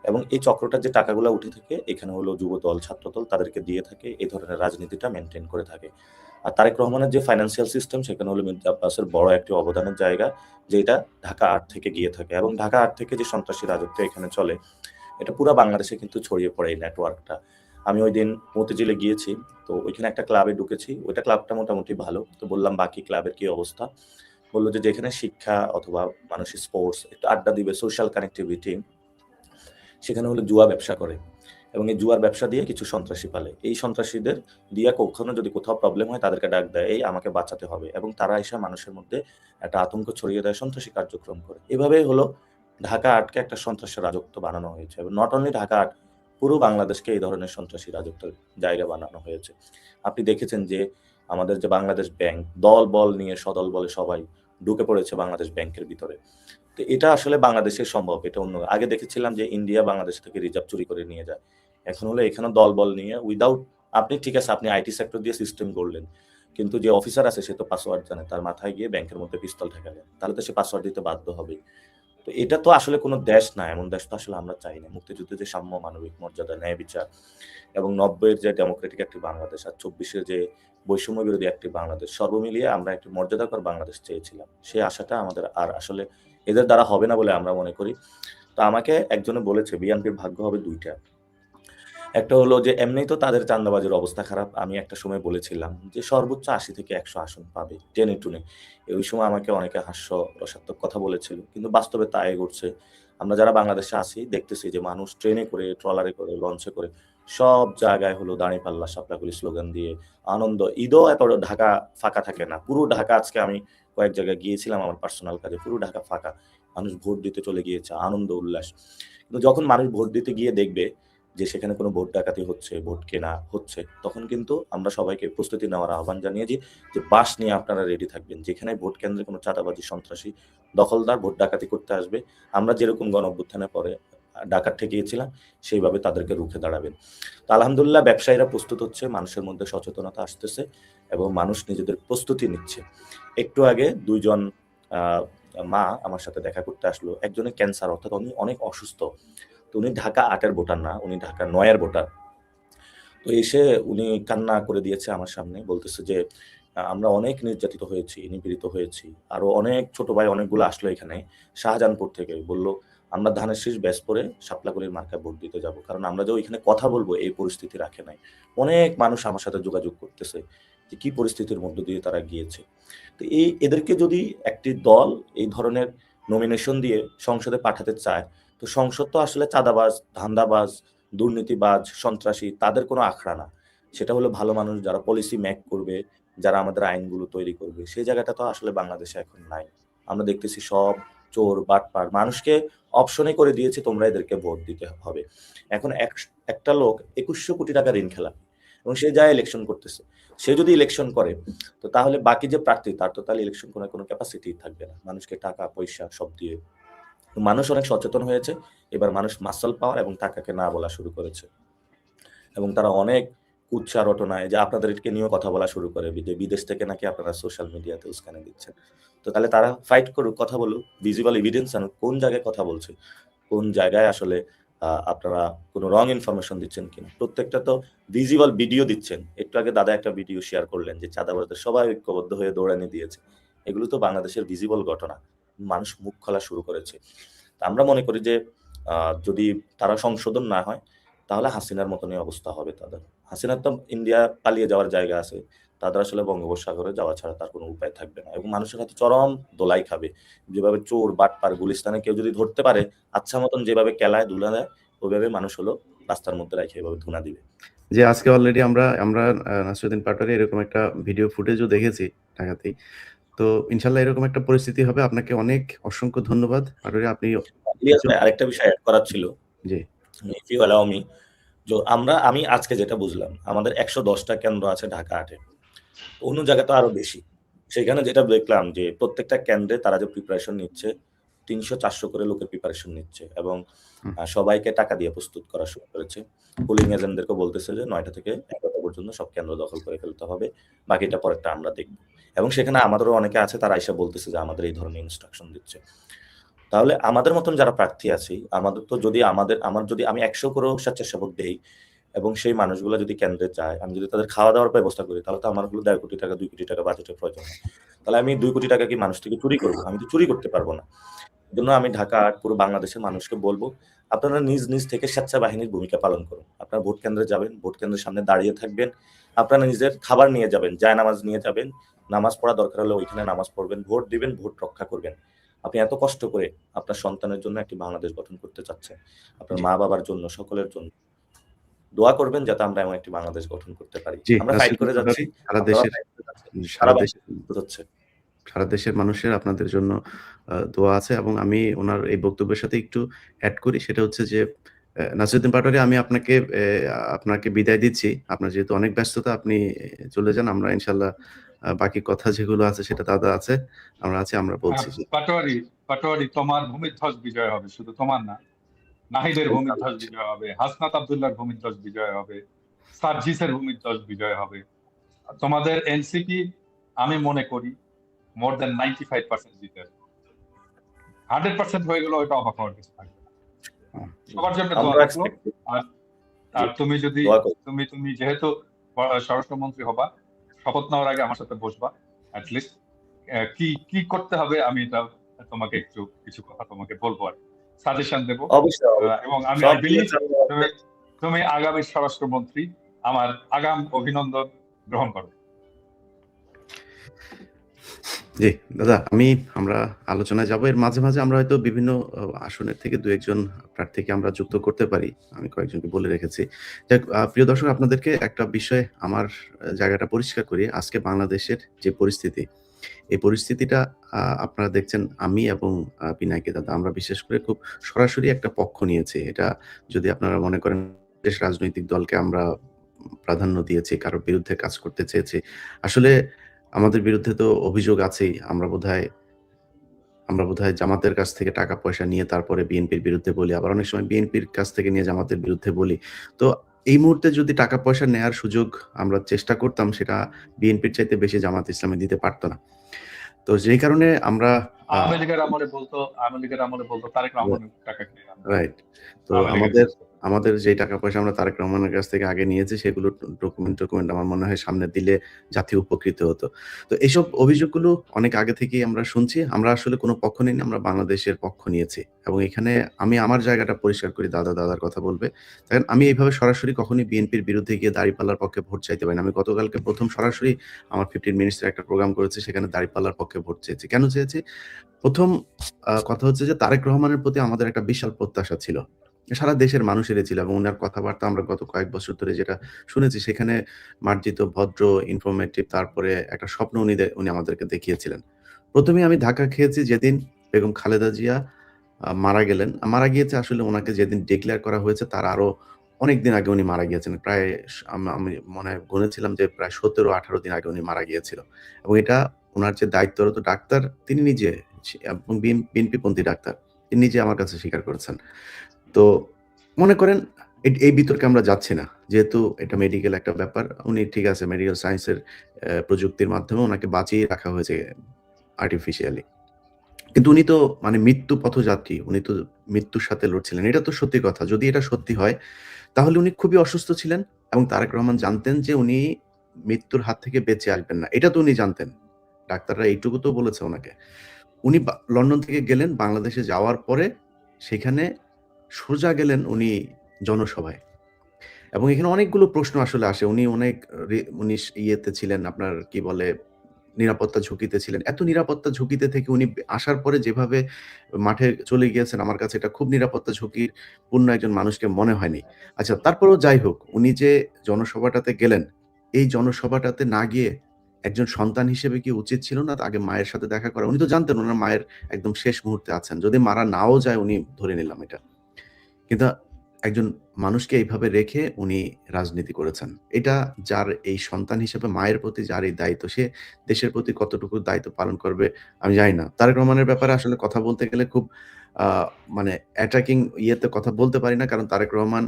এবং এই চক্রটার যে টাকাগুলা উঠে থাকে এখানে হলো যুবদল, ছাত্রদল তাদেরকে দিয়ে থাকে, এই ধরনের রাজনীতিটা মেইনটেইন করে থাকে। আর তারেক রহমানের যে ফাইন্যান্সিয়াল সিস্টেম সেখানে হলো মির্জা আব্বাসের বড় একটি অবদানের জায়গা, যেটা ঢাকা আট থেকে গিয়ে থাকে, এবং ঢাকা আট থেকে যে সন্ত্রাসী রাজত্ব এখানে চলে এটা পুরা বাংলাদেশে কিন্তু ছড়িয়ে পড়ে এই নেটওয়ার্কটা। আমি ওইদিন মতিঝিলে গিয়েছি, তো ওইখানে একটা ক্লাবে ঢুকেছি, ওইটা ক্লাবটা মোটামুটি ভালো। তো বললাম বাকি ক্লাবের কি অবস্থা? বলল যে যেখানে শিক্ষা অথবা মানুষ স্পোর্টস একটু আড্ডা দিবে, সোশ্যাল কানেক্টিভিটি, সেখানে হলো জুয়া ব্যবসা করে এবং এই জুয়ার ব্যবসা দিয়ে কিছু সন্ত্রাসী পালে। এই সন্ত্রাসীদের দিয়ে কখনো যদি কোথাও প্রবলেম হয় তাদেরকে ডাক দেয়, এই আমাকে বাঁচাতে হবে, এবং তারা এসে মানুষের মধ্যে একটা আতঙ্ক ছড়িয়ে দেয়, সন্ত্রাসী কার্যক্রম করে। এভাবেই হলো ঢাকা আটকে একটা সন্ত্রাসের রাজত্ব বানানো হয়েছে, এবং নট অনলি ঢাকা আট, পুরো বাংলাদেশকে এই ধরনের সন্ত্রাসী রাজত্বের জায়গা বানানো হয়েছে। আপনি দেখেছেন যে আমাদের যে বাংলাদেশ ব্যাংক, দল বল নিয়ে সদল বলে সবাই ঢুকে পড়েছে বাংলাদেশ ব্যাংকের ভিতরে। তো এটা আসলে বাংলাদেশে সম্ভব, এটা অন্য। আগে দেখেছিলাম যে ইন্ডিয়া বাংলাদেশ থেকে রিজার্ভ চুরি করে নিয়ে যায়, এখন হলো এখানে দল বল নিয়ে উইদাউট, আপনি ঠিক আছে আপনি আইটি সেক্টর দিয়ে সিস্টেম করলেন, কিন্তু যে অফিসার আছে সে তো পাসওয়ার্ড জানে, তার মাথায় গিয়ে ব্যাংকের মধ্যে পিস্তল ঠেকালেন, তাহলে তো সে পাসওয়ার্ড দিতে বাধ্য হবে। তো এটা তো আসলে কোনো দেশ না, এমন দেশ তো আসলে আমরা চাই না। মুক্তিযুদ্ধে যে সাম্য, মানবিক মর্যাদা, ন্যায় বিচার, এবং ৯০-এর যে ডেমোক্রেটিক একটি বাংলাদেশ, আর ২৪-এর যে বৈষম্য বিরোধী একটি বাংলাদেশ, সর্বমিলিয়ে আমরা একটি মর্যাদাকর বাংলাদেশ চেয়েছিলাম। সেই আশাটা আমাদের আর আসলে এদের দ্বারা হবে না বলে আমরা মনে করি। তো আমাকে একজনে বলেছে বিএনপির ভাগ্য হবে ২টা। একটা হলো যে এমনিই তো তাদের চাঁদাবাজির অবস্থা খারাপ। আমি একটা সময় বলেছিলাম যে সর্বোচ্চ ৮০ থেকে ১০০ আসন পাবে টেনে টুনে। ওই সময় আমাকে অনেকে হাস্যরসাত্মক কথা বলেছিল। কিন্তু বাস্তবে তাই ঘটছে। আমরা যারা বাংলাদেশে আছি দেখতেছি যে মানুষ ট্রেনে করে, ট্রলারে করে, লঞ্চে করে সব জায়গায় হলো দাঁড়িপাল্লা, শাপলাকলি স্লোগান দিয়ে আনন্দ। ঈদও এত ঢাকা ফাঁকা থাকে না। পুরো ঢাকা, আজকে আমি কয়েক জায়গায় গিয়েছিলাম আমার পার্সোনাল কাজে, পুরো ঢাকা ফাঁকা। মানুষ ভোট দিতে চলে গিয়েছে, আনন্দ উল্লাস। কিন্তু যখন মানুষ ভোট দিতে গিয়ে দেখবে যে সেখানে কোনো ভোট ডাকাতি হচ্ছে, ভোট কেনা হচ্ছে, তখন কিন্তু আমরা সবাইকে প্রস্তুতি নেওয়ার আহ্বান জানিয়েছি যে বাস নিয়ে আপনারা রেডি থাকবেন। যেখানে ভোট কেন্দ্রে কোনো চাঁদাবাজি, সন্ত্রাসী, দখলদার ভোট ডাকাতি করতে আসবে, আমরা যেরকম গণঅভ্যুত্থানের পরে ডাকাত ঠেকিয়েছিলাম সেইভাবে তাদেরকে রুখে দাঁড়াবেন। তো আলহামদুলিল্লাহ ব্যবসায়ীরা প্রস্তুত হচ্ছে, মানুষের মধ্যে সচেতনতা আসতেছে এবং মানুষ নিজেদের প্রস্তুতি নিচ্ছে। একটু আগে ২ জন মা আমার সাথে দেখা করতে আসলো। একজনের ক্যান্সার, অর্থাৎ উনি অনেক অসুস্থ। তো উনি ঢাকা ৮-এর ভোটার না, উনি ঢাকা ৯-এর ভোটার। তো এসে উনি কান্না করে দিয়েছে আমার সামনে, বলতেছে যে আমরা অনেক নির্যাতিত হয়েছি, নিপীড়িত হয়েছি। আরো অনেক ছোট ভাই অনেকগুলো আসলো এখানে শাহজাহানপুর থেকে। বলল আমরা ধানের শীষ ব্যাচ পরে শাপলাকলির মার্কায় ভোট দিতে যাব। কারণ আমরা যে ওইখানে কথা বলবো এই পরিস্থিতি রাখে নাই। অনেক মানুষ আমার সাথে যোগাযোগ করতেছে যে কি পরিস্থিতির মধ্য দিয়ে তারা গিয়েছে। তো এদেরকে যদি একটি দল এই ধরনের নমিনেশন দিয়ে সংসদে পাঠাতে চায়, তো সংসদ তো আসলে চাঁদাবাজ, ধান্দাবাজ, দুর্নীতিবাজ, সন্ত্রাসী তাদের কোনো আখড়া না। সেটা হলো ভালো মানুষ যারা পলিসি মেক করবে, যারা আমাদের আইনগুলো তৈরি করবে। সেই জায়গাটা তো আসলে বাংলাদেশে এখন নাই। আমরা দেখতেছি সব চোর, বাটপার। মানুষকে অপশনে করে দিয়েছে তোমরা এদেরকে ভোট দিতে হবে। এখন একটা লোক ২১০০ কোটি টাকা ঋণ খেলাপি এবং সে যায় ইলেকশন করতেছে। সে যদি ইলেকশন করে, তো তাহলে বাকি যে প্রার্থী তার তো তাহলে ইলেকশন করার কোনো ক্যাপাসিটি থাকবে না। মানুষকে টাকা পয়সা সব দিয়ে। মানুষ অনেক সচেতন হয়েছে। এবার মানুষ মাসল পাওয়ার এবং টাকাকে না বলা শুরু করেছে। এবং তারা অনেক কুৎসা রটনায় যে আপনাদেরকে নিয়েও কথা বলা শুরু করে যে বিদেশ থেকে নাকি আপনারা সোশ্যাল মিডিয়াতে উস্কানি দিচ্ছেন। তো তাহলে তারা ফাইট করুক, কথা বলুক, ভিজিবল এভিডেন্স আনুক, কোন জায়গায় কথা বলছে, কোন জায়গায় আসলে আপনারা কোনো রং ইনফরমেশন দিচ্ছেন কিনা। প্রত্যেকটা তো ভিজিবল ভিডিও দিচ্ছেন। একটু আগে দাদা একটা ভিডিও শেয়ার করলেন যে চাঁদাবাজদের সবাই ঐক্যবদ্ধ হয়ে দৌড়ানি দিয়েছে। এগুলো তো বাংলাদেশের ভিজিবল ঘটনা। মানুষ মুখ খোলা শুরু করেছে। আমরা মনে করি যে যদি তারা সংশোধন না হয় তাহলে হাসিনার মতনই অবস্থা হবে তাদের। হাসিনার তো ইন্ডিয়া পালিয়ে যাওয়ার জায়গা আছে। তাদের আসলে বঙ্গোপসাগরে যাওয়া ছাড়া তার কোনো উপায় থাকবে না এবং মানুষের হাতে চরম দোলাই খাবে। যেভাবে চোর, বাটপার, গুলিস্তানে কেউ যদি ধরতে পারে, আচ্ছা মতন যেভাবে কেলায় ধুলা দেয়, ওইভাবে মানুষ হলো রাস্তার মধ্যে রেখে এভাবে ধুনা দিবে। যে আজকে অলরেডি আমরা নাসিরউদ্দিন পাটোয়ারি এরকম একটা ভিডিও ফুটেজও দেখেছি ঢাকাতেই। তো ইনশাআল্লাহ এরকম একটা পরিস্থিতি হবে। আপনাকে অনেক অসংখ্য ধন্যবাদ। পাটোয়ারি আপনি ইলিয়াস ভাই, আরেকটা বিষয় এড করার ছিল। জি। ইফ ইউ অ্যালাউ মি, আমি আজকে যেটা বুঝলাম, আমাদের ১১০টা কেন্দ্র আছে ঢাকা ৮-এ। অন্য জায়গায় তো আরো বেশি। সেখানে যেটা দেখলাম যে প্রত্যেকটা কেন্দ্রে তারা যে প্রিপারেশন নিচ্ছে ৩০০-৪০০ করে লোকের প্রিপারেশন নিচ্ছে এবং সবাইকে টাকা দিয়ে প্রস্তুত করা শুরু করেছে। পোলিং এজেন্টদেরকে বলতেছে যে ৯টা থেকে ১১টা পর্যন্ত সব কেন্দ্র দখল করে ফেলতে হবে। বাকিটা পরেরটা আমরা দেখব। এবং সেখানে আমাদেরও অনেকে আছে, তারা এসে বলতেছে যে আমাদের এই ধরনের ইনস্ট্রাকশন দিচ্ছে। তাহলে আমাদের মতন যারা প্রার্থী আছি, আমাদের তো যদি আমি ১০০ করেও স্বেচ্ছাসেবক দেই এবং সেই মানুষগুলো যদি কেন্দ্রে যায়, আমি যদি তাদের খাওয়া দাওয়ার ব্যবস্থা করি, তাহলে তো আমার হলো ১.৫ কোটি টাকা, ২ কোটি টাকা বাজেটের প্রয়োজন হয়। তাহলে আমি ২ কোটি টাকা কি মানুষ থেকে চুরি করব? আমি তো চুরি করতে পারব না। এজন্য আমি ঢাকা আর পুরো বাংলাদেশের মানুষকে বলবো, আপনারা নিজ নিজ থেকে স্বেচ্ছা বাহিনীর ভূমিকা পালন করুন। আপনারা ভোট কেন্দ্রে যাবেন, ভোট কেন্দ্রের সামনে দাঁড়িয়ে থাকবেন। আপনারা নিজের খাবার নিয়ে যাবেন, জায়নামাজ নিয়ে যাবেন। নামাজ পড়া দরকার হলে ওইখানে নামাজ পড়বেন, ভোট দিবেন, ভোট রক্ষা করবেন। আপনি এত কষ্ট করে আপনার সন্তানের জন্য একটি বাংলাদেশ গঠন করতে চাচ্ছেন, আপনার জি। মা-বাবার জন্য, সকলের জন্য। দোয়া করবেন যাতে আমরা এমন একটি বাংলাদেশ গঠন করতে পারি। জি, আমরা ফাইট করে যাচ্ছি, সারা আপনারাও দেশের ফাইট করে যাচ্ছেন। সারা সারা দেশের বাংলাদেশ হচ্ছে। সারা দেশের মানুষের আপনাদের জন্য দোয়া আছে এবং আমি উনার এই বক্তব্যের সাথে একটু এড করি। সেটা হচ্ছে যে নাসিরউদ্দিন পাটোয়ারি, আমি আপনাকে বিদায় দিচ্ছি। আপনার যেহেতু অনেক ব্যস্ততা, আপনি চলে যান। আমরা ইনশাআল্লাহ বাকি কথা যেগুলো আছে সেটা দাদা আছে, আমরা আছি, আমরা বলছি। জি। পাটোয়ারি, তোমার ভূমিধ্বজ বিজয় হবে, শুধু তোমার না, নাহিদের ভূমিধ্বজ বিজয় হবে, হাসনাত আব্দুল্লাহর ভূমিধ্বজ বিজয় হবে, সার্জিসের ভূমিধ্বজ বিজয় হবে। তোমাদের এনসিপি আমি মনে করি মোর দেন 95% জিতে আসবে। 100% হয়ে গেলে ওইটা অবাক হওয়ার কিছু থাকবে না। সবার জন্য দোয়া আমরা রাখলো। expect করি। আর তুমি যদি দোয়া করুন। তুমি যেহেতু স্বরাষ্ট্রমন্ত্রী হবা, শপথ নেওয়ার আগে আমার সাথে বসবা অ্যাটলিস্ট, কি করতে হবে আমি এটা তোমাকে একটু কিছু কথা তোমাকে বলবো আর সাজেশন দেবো। অবশ্যই, এবং আমি সব বিলিভ বিবেচনা তুমি আগামী স্বরাষ্ট্রমন্ত্রী। আমার আগাম অভিনন্দন গ্রহণ করো। জি, দাদা, আমরা আলোচনায় যাবো। এর মাঝে, মাঝে আমরা হয়তো বিভিন্ন আসনের থেকে ২-১ জন প্রার্থীকে আমরা যুক্ত করতে পারি। আমি কয়েকজনকে বলে রেখেছি। যাক, প্রিয় দর্শক, আপনাদেরকে একটা বিষয় আমার জায়গাটা পরিষ্কার করি। আজকে বাংলাদেশের যে পরিস্থিতি, এই পরিস্থিতিটা আপনারা দেখছেন, আমি এবং পিনাকি দাদা, আমরা বিশেষ করে খুব সরাসরি একটা পক্ষ নিয়েছি। এটা যদি আপনারা মনে করেন দেশ রাজনৈতিক দলকে আমরা প্রাধান্য দিয়েছি, কারো বিরুদ্ধে কাজ করতে চেয়েছি। আসলে আমাদের বিরুদ্ধে তো অভিযোগ আছেই। আমরা বোধহয় জামাতের কাছ থেকে টাকা পয়সা নিয়ে তারপরে বিএনপির বিরুদ্ধে বলি। আবার অনেক সময় বিএনপির কাছ থেকে নিয়ে জামাতের বিরুদ্ধে বলি। তো এই মুহূর্তে যদি টাকা পয়সা নেয়ার সুযোগ আমরা চেষ্টা করতাম, সেটা বিএনপির চাইতে বেশি জামাত ইসলামী দিতে পারত না। তো যেই কারণে আমরা আওয়ামী লীগের আমলে বলতো তারেক রহমানের টাকা খেয়ে আমরা রাইট। তো আওয়ামী লীগের আমাদের যেই টাকা পয়সা আমরা তারেক রহমানের কাছ থেকে আগে নিয়েছি, সেগুলোর ডকুমেন্ট আমার মনে হয় সামনে দিলে জাতি উপকৃত হতো। তো এইসব অভিযোগগুলো অনেক আগে থেকেই আমরা শুনছি। আমরা আসলে কোনো পক্ষ নিইনি, আমরা বাংলাদেশের পক্ষ নিয়েছি। এবং এখানে আমি আমার জায়গাটা পরিষ্কার করি, দাদার কথা বলবে। দেখেন, আমি এইভাবে সরাসরি কখনোই বিএনপির বিরুদ্ধে গিয়ে দাঁড়িপাল্লার পক্ষে ভোট চাইতে পারি না। আমি গতকালকে ১ম সরাসরি আমার 15 মিনিটস এর একটা প্রোগ্রাম করেছি, সেখানে দাঁড়িপাল্লার পক্ষে ভোট চেয়েছি। কেন চেয়েছি? ১ম কথা হচ্ছে যে তারেক রহমানের প্রতি আমাদের একটা বিশাল প্রত্যাশা ছিল। সারা দেশের মানুষেরই ছিল এবং উনার কথাবার্তা আমরা গত কয়েক বছর ধরে যেটা শুনেছি, সেখানে মার্জিত, ভদ্র, ইনফরমেটিভ, তারপরে একটা স্বপ্ন উনি আমাদেরকে দেখিয়েছিলেন। ১ম এই আমি ধাক্কা খেয়েছি যেদিন বেগম খালেদা জিয়া মারা গেলেন। মারা গিয়েছে আসলে উনাকে যেদিন ডিক্লেয়ার করা হয়েছে তার আরো অনেকদিন আগে উনি মারা গিয়েছেন। প্রায় আমি মনে হয় গুনেছিলাম যে প্রায় ১৭-১৮ দিন আগে উনি মারা গিয়েছিল। এবং এটা উনার যে দায়িত্বরত ডাক্তার, তিনি নিজে এবং বিএনপিপন্থী ডাক্তার, তিনি নিজে আমার কাছে স্বীকার করেছেন। তো মনে করেন এই বিতর্কে আমরা যাচ্ছি না। যেহেতু এটা মেডিকেল একটা ব্যাপার, উনি ঠিক আছে, মেডিকেল সায়েন্সের প্রযুক্তির মাধ্যমে উনাকে বাঁচিয়ে রাখা হয়েছে আর্টিফিশিয়ালি। কিন্তু উনি তো মানে মৃত্যু পথযাত্রী, উনি তো মৃত্যুর সাথে লড়ছিলেন। এটা তো সত্যি কথা। যদি এটা সত্যি হয়, তাহলে উনি খুবই অসুস্থ ছিলেন এবং তারেক রহমান জানতেন যে উনি মৃত্যুর হাত থেকে বেঁচে আসবেন না। এটা তো উনি জানতেন। ডাক্তাররা এইটুকু তো বলেছে উনাকে। উনি লন্ডন থেকে গেলেন, বাংলাদেশে যাওয়ার পরে সেখানে সোজা গেলেন উনি জনসভায়। এবং এখানে অনেকগুলো প্রশ্ন আসলে আসে। উনি অনেক উনি ইয়েতে ছিলেন, আপনার কি বলে, নিরাপত্তা ঝুঁকিতে ছিলেন। এত নিরাপত্তা ঝুঁকিতে থেকে উনি আসার পরে যেভাবে মাঠে চলে গিয়েছেন, আমার কাছে এটা খুব নিরাপত্তা ঝুঁকিপূর্ণ একজন মানুষকে মনে হয়নি। আচ্ছা, তারপরেও যাই হোক, উনি যে জনসভাটাতে গেলেন, এই জনসভাটাতে না গিয়ে একজন সন্তান হিসেবে কি উচিত ছিল না আগে মায়ের সাথে দেখা করা? উনি তো জানতেন উনার মায়ের একদম শেষ মুহূর্তে আছেন। যদি মারা নাও যায়, উনি ধরে নিলাম এটা। কিন্তু একজন মানুষকে এইভাবে রেখে উনি রাজনীতি করেছেন। এটা যার এই সন্তান হিসেবে মায়ের প্রতি যার এই দায়িত্ব, সে দেশের প্রতি কতটুকু দায়িত্ব পালন করবে আমি জানি না। তারেক রহমানের ব্যাপারে আসলে কথা বলতে গেলে খুব আ মানে অ্যাটাকিং ইয়েতে কথা বলতে পারি না। কারণ তারেক রহমান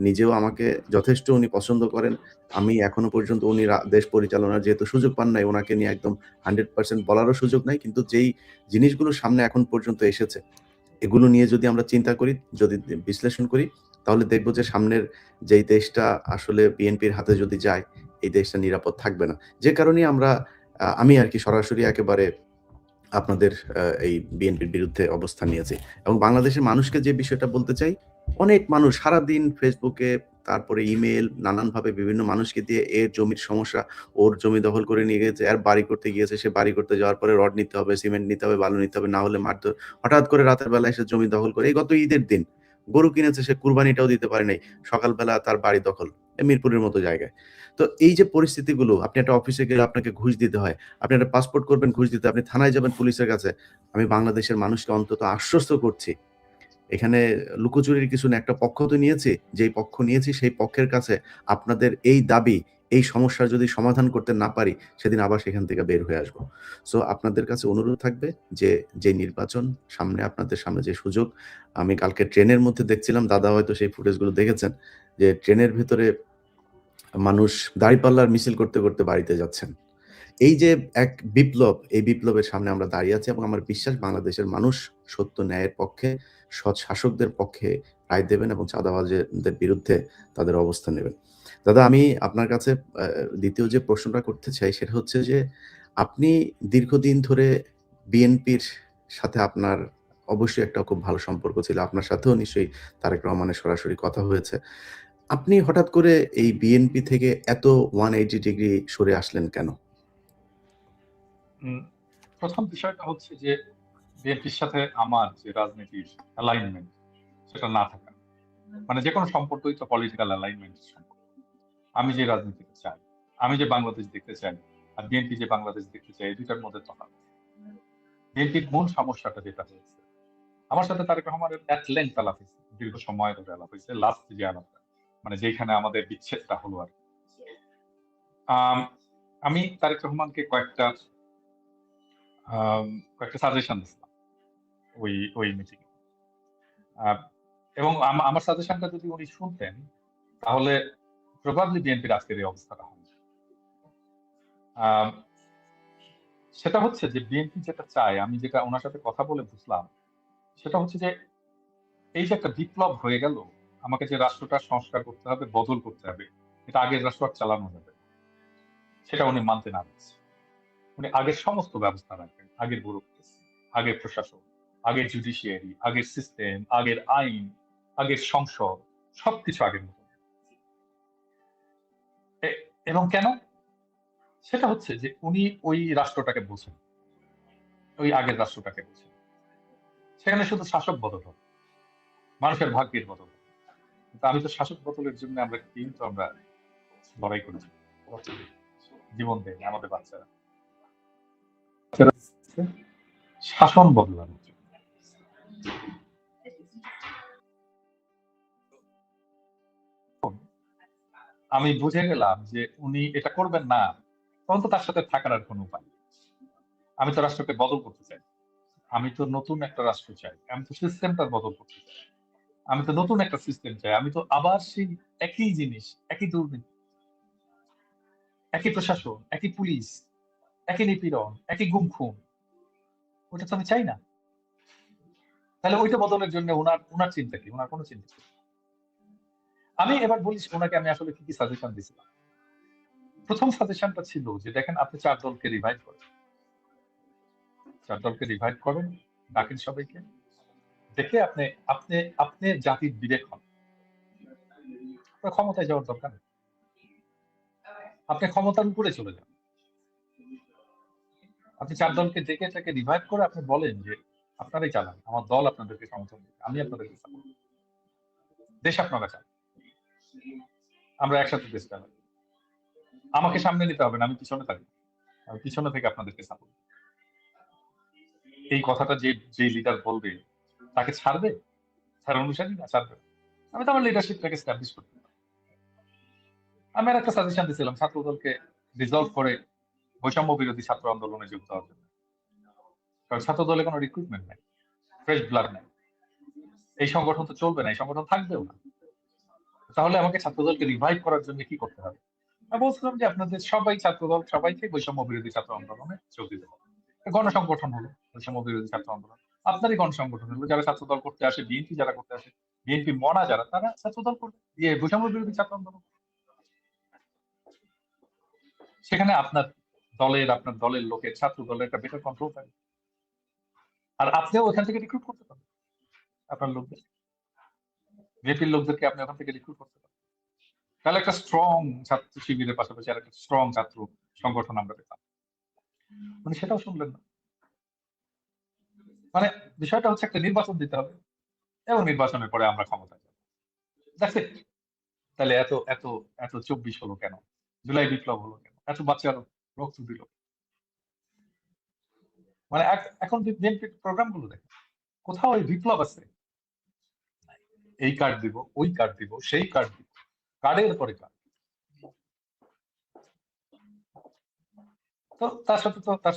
নিজেও আমাকে যথেষ্ট উনি পছন্দ করেন। আমি এখনো পর্যন্ত উনি দেশ পরিচালনার যেহেতু সুযোগ পান নাই, উনাকে নিয়ে একদম 100% বলারও সুযোগ নাই। কিন্তু যেই জিনিসগুলো সামনে এখন পর্যন্ত এসেছে, এগুলো নিয়ে যদি আমরা চিন্তা করি, যদি বিশ্লেষণ করি, তাহলে দেখব যে সামনের যেই দেশটা আসলে বিএনপির হাতে যদি যায়, এই দেশটা নিরাপদ থাকবে না। যে কারণেই আমি আরকি সরাসরি একেবারে আপনাদের এই বিএনপির বিরুদ্ধে অবস্থান নিয়েছে। এবং বাংলাদেশের মানুষকে যে বিষয়টা বলতে চাই, অনেক মানুষ সারাদিন ফেসবুকে, তারপরে ইমেইল, নানানভাবে বিভিন্ন মানুষকে দিয়ে এর জমির সমস্যা, ওর জমি দখল করে নিয়ে গেছে, আর বাড়ি করতে গিয়েছে, সে বাড়ি করতে যাওয়ার পরে রড নিতে হবে, সিমেন্ট নিতে হবে, বালু নিতে হবে, না হলে মারধর। হঠাৎ করে রাতের বেলা এসে জমি দখল করে। এই গত ঈদের দিন গরু কিনেছে, সে কুরবানিটাও দিতে পারে নাই। সকালবেলা তার বাড়ি দখল। মিরপুরের মতো জায়গায়। তো এই যে পরিস্থিতিগুলো, আপনি একটা অফিসে গেলে আপনাকে ঘুষ দিতে হয়। আপনি একটা পাসপোর্ট করবেন, ঘুষ দিতে হয়। আপনি থানায় যাবেন পুলিশের কাছে। আমি বাংলাদেশের মানুষকে অন্তত আশ্বস্ত করছি, এখানে লুকোচুরির কিছু না। একটা পক্ষ তো নিয়েছি, যেই পক্ষ নিয়েছি সেই পক্ষের কাছে আপনাদের এই দাবি, এই সমস্যার যদি সমাধান করতে না পারি, সেদিন আবার সেখান থেকে বের হয়ে আসবো। সো আপনাদের কাছে অনুরোধ থাকবে যে নির্বাচন সামনে, আপনাদের সামনে যে সুযোগ, আমি কালকে ট্রেনের মধ্যে দেখছিলাম, দাদা হয়তো সেই ফুটেজগুলো দেখেছেন, যে ট্রেনের ভেতরে মানুষ দাঁড়িপাল্লার মিছিল করতে, করতে বাড়িতে যাচ্ছেন। এই যে এক বিপ্লব, এই বিপ্লবের সামনে আমরা দাঁড়িয়ে আছি এবং আমার বিশ্বাস বাংলাদেশের মানুষ সত্য ন্যায়ের পক্ষে, সৎ শাসকদের পক্ষে রায় দেবেন এবং চাঁদাবাজদের বিরুদ্ধে তাদের অবস্থান নেবেন। দাদা, আমি আপনার কাছে দ্বিতীয় যে প্রশ্নটা করতে চাই সেটা হচ্ছে যে, আপনি দীর্ঘদিন ধরে বিএনপির সাথে আপনার অবশ্যই একটা খুব ভালো সম্পর্ক ছিল। আপনার সাথেও নিশ্চয়ই তারেক রহমানের সরাসরি কথা হয়েছে। আপনি হঠাৎ করে এই বিএনপি থেকে এত 180 ডিগ্রি সরে আসলেন কেন? প্রথম বিষয়টা হচ্ছে যে বিএনপির সাথে আমার যে রাজনীতির অ্যালাইনমেন্ট সেটা না থাকা, মানে যে কোনো সম্পর্কই তো পলিটিক্যাল অ্যালাইনমেন্ট সম্পর্ক। আমি যে রাজনীতিতে চাই, আমি যে বাংলাদেশ দেখতে চাই, আর বিএনপি যে বাংলাদেশ দেখতে চাই, এই দুটার মধ্যে তফাৎ। বিএনপির মূল সমস্যাটা যেটা হয়েছে, আমার সাথে তারেক রহমানের অ্যাট লেংথ আলাপ হয়েছে, দীর্ঘ সময় ধরে আলাপ হয়েছে। লাস্ট যে আলাপটা, মানে যেখানে আমাদের বিচ্ছেদটা হলো আর কি। আমি তারেক রহমানকে কয়েকটা সাজেশন দিচ্ছিলাম ওই মিটিং এ। এবং আমার সাজেশনটা যদি উনি শুনতেন, তাহলে প্রবাবলি বিএনপির আজকের এই অবস্থাটা হবে। সেটা হচ্ছে যে বিএনপি যেটা চায়, আমি যেটা ওনার সাথে কথা বলে বুঝলাম, সেটা হচ্ছে যে এই যে একটা বিপ্লব হয়ে গেল, আমাকে যে রাষ্ট্রটা সংস্কার করতে হবে, বদল করতে হবে, এটা আগের রাষ্ট্র আর চালানো যাবে, সেটা উনি মানতে না পারছে। উনি আগের সমস্ত ব্যবস্থা রাখবেন, আগের ব্যুরোক্রেসি, আগের প্রশাসন, আগের জুডিশিয়ারি, আগের সিস্টেম, আগের আইন, আগের সংসদ, সবকিছু আগের মতো। এবং কেন? সেটা হচ্ছে যে উনি ওই রাষ্ট্রটাকে বোঝেন, ওই আগের রাষ্ট্রটাকে বোঝেন। সেখানে শুধু শাসক বদল হবে, মানুষের ভাগ্যের বদল হবে। কিন্তু আমি তো শাসক বদলের জন্য আমরা লড়াই করেছি, জীবন দেয় আমাদের বাচ্চারা। শাসন বদলানোর জন্য। আমি বুঝে গেলাম যে উনি এটা করবেন না, তখন তো তার সাথে থাকার আর কোনো উপায় নেই। আমি তো রাষ্ট্রকে বদল করতে চাই, আমি তো নতুন একটা রাষ্ট্র চাই, আমি তো সিস্টেমটা বদল করতে চাই, আমি তো নতুন একটা সিস্টেম চাই, আমি তো আবার সেই একই জিনিস, একই দুর্নীতি, একই প্রশাসন, একই পুলিশ, একই নিপীড়ন, একই গুম খুন, ওটা তো আমি চাই না। তাহলে ওইটা বদলের জন্য ওনার চিন্তা কি? ওনার কোনো চিন্তা নেই। আমি এবার বলি ওনাকে আমি আসলে কি কি সাজেশন দিয়েছিলাম। প্রথম সাজেশনটা ছিল যে দেখেন, আপনি 4 দলকে রিভাইভ করেন, 4 দলকে রিভাইভ করেন, ডাকেন সবাইকে, দেখে আপনি আপনি আপনি জাতির বিবেক হন। ক্ষমতায় যাওয়ার দরকার নেই, আপনি ক্ষমতার উপরে চলে যান। আপনি 4 দলকে ডেকে তাকে রিভাইভ করে আপনি বলেন যে আপনারাই চালান, আমার দল আপনাদেরকে সমর্থন দেবে, আমি আপনাদেরকে সাপোর্ট করব, দেশ আপনারা চান, আমরা একসাথে দেশ চালাই। আমাকে সামনে নিতে হবে না, আমি পিছনে থাকি, আমি পিছনে থেকে আপনাদেরকে সাপোর্ট। এই কথাটা যে লিডার বলবে, তাকে ছাড়বে? তার অনুসারী না ছাড়বে? আমি তো আমার লিডারশিপটাকে এস্টাবলিশ করতে পারি। আমি আর একটা সাজেশন দিয়েছিলাম ছাত্র দলকে ডিসলভ করে বৈষম্য বিরোধী ছাত্র আন্দোলনে যুক্ত হওয়ার জন্য। কারণ ছাত্র দলে কোনো রিক্রুটমেন্ট নাই, ফ্রেশ ব্লাড নাই, এই সংগঠন তো চলবে না, এই সংগঠন থাকবেও না। তাহলে আমাকে ছাত্রদলকে রিভাইভ করার জন্য কি করতে হবে? আমি বলছিলাম যে আপনাদের সবাই ছাত্রদল সবাইকে বৈষম্য বিরোধী ছাত্র আন্দোলনে যোগ দিতে হবে। গণসংগঠন হলো বৈষম্য বিরোধী ছাত্র আন্দোলন, আপনারই গণসংগঠন হলো, যারা ছাত্রদল করতে আসে, বিএনপি যারা করতে আসে, বিএনপি মনা যারা, তারা ছাত্রদল করবে, বৈষম্য বিরোধী ছাত্র আন্দোলন। সেখানে আপনার দলের লোকের, ছাত্র দলের একটা বেটার কন্ট্রোল থাকবে। আর আপনিও ওখান থেকে রিক্রুট করতে পারেন আপনার লোকদের, বিএনপির লোকদেরকে আপনি ওখান থেকে রিক্রুট করতে পারেন। তাহলে একটা স্ট্রং ছাত্র শিবিরের পাশাপাশি আর একটা স্ট্রং ছাত্র সংগঠন আমরা পেতাম। মানে সেটাও শুনলেন না। মানে বিষয়টা হচ্ছে একটা নির্বাচন দিতে হবে এবং নির্বাচনের পরে আমরা ক্ষমতায় যাবো। That's it. তাহলে এত এত এত 24 হলো কেন? জুলাই বিপ্লব হলো কেন? এত বাচ্চার রক্ত দিল। মানে এখন বিএনপির প্রোগ্রাম গুলো দেখেন, কোথাও ওই বিপ্লব আছে? এই কার্ড দিব, ওই কার্ড দিব, সেই কার্ড দিব, কার্ডের পরে কার্ড। তো তার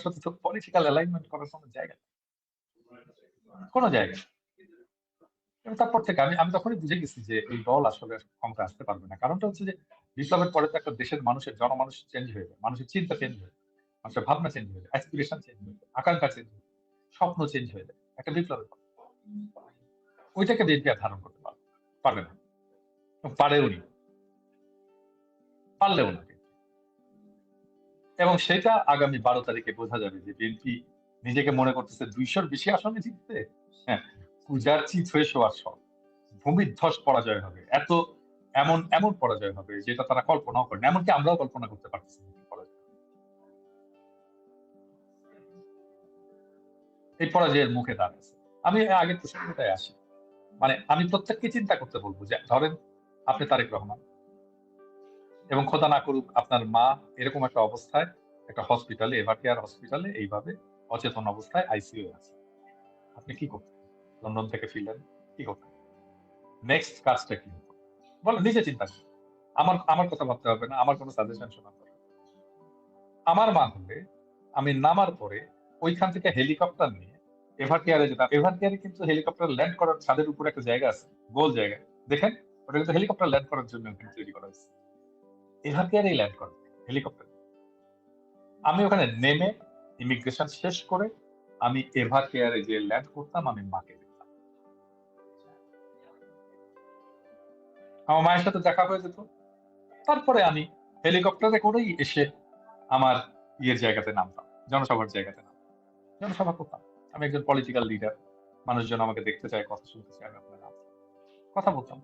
সাথে তো পলিটিক্যাল অ্যালাইনমেন্ট করার কোনো জায়গা নেই, কোনো জায়গা নেই। এবং তারপর থেকে আমি তখনই বুঝে গেছি যে এই দল আসলে ক্ষমতা আসতে পারবে না। কারণটা হচ্ছে যে বিপ্লবের পরে তো একটা দেশের মানুষের জনমানুষ চেঞ্জ হয়ে যায়, মানুষের চিন্তা চেঞ্জ হয়ে যায়, মানুষের ভাবনা চেঞ্জ হয়ে যায়, অ্যাসপিরেশন চেঞ্জ হয়ে যায়, আকাঙ্ক্ষা চেঞ্জ হয়ে যায়, স্বপ্ন চেঞ্জ হয়ে যায় একটা বিপ্লবের পর। ওইটাকে বিএনপি আর ধারণ করতে পারবে না, পারেও নি, পারলেও না। এবং সেটা আগামী 12 তারিখে বোঝা যাবে যে বিএনপি নিজেকে মনে করতেছে 200-র বেশি আসনে জিততে, হ্যাঁ, কুজার চিত হয়ে শোয়ার সব, ভূমিধ্বস পরাজয় হবে, এমন এমন পরাজয় হবে যেটা তারা কল্পনাও করেন, এমনকি আমরাও কল্পনা করতে পারতেছি না পরাজয়। এই পরাজয়ের মুখে দাঁড়িয়েছে। আমি আগের প্রসঙ্গটায় আসি। মানে আমি প্রত্যেককে চিন্তা করতে বলবো যে ধরেন আপনি তারেক রহমান এবং খোদা না করুক আপনার মা এরকম একটা অবস্থায় একটা হসপিটালে, এভারকেয়ার হসপিটালে এইভাবে অচেতন অবস্থায় আইসিইউ আছে, আপনি কি করতেন? লন্ডন থেকে ফিরলেন, কি করতেন? নেক্সট কাজটা কি হতো বলেন, নিজে চিন্তা করুন। আমার কথা ভাবতে হবে না, আমার কোনো সাজেশন শোনা হবে না। আমার মা হলে আমি নামার পরে ওইখান থেকে হেলিকপ্টার নিয়ে এভারকেয়ারে যেতাম। এভারকেয়ারে কিন্তু হেলিকপ্টার ল্যান্ড করার ছাদের উপরে একটা জায়গা আছে, গোল জায়গা, দেখেন ওটা কিন্তু হেলিকপ্টার ল্যান্ড করার জন্য তৈরি করা হয়েছে। এভারকেয়ারেই ল্যান্ড করে হেলিকপ্টার। আমি ওখানে নেমে ইমিগ্রেশন শেষ করে আমি এভারকেয়ারে যে ল্যান্ড করতাম, আমি মাকে দেখতাম, আমার মায়ের সাথে দেখা হয়ে যেত। তারপরে আমি হেলিকপ্টারে করেই এসে আমার ইয়ের জায়গাতে নামতাম, জনসভার জায়গাতে নামতাম, জনসভা করতাম। আমি একজন পলিটিক্যাল লিডার, মানুষজন আমাকে দেখতে চায়, কথা শুনতে চায়, আমি আপনার নাম কথা বলতাম।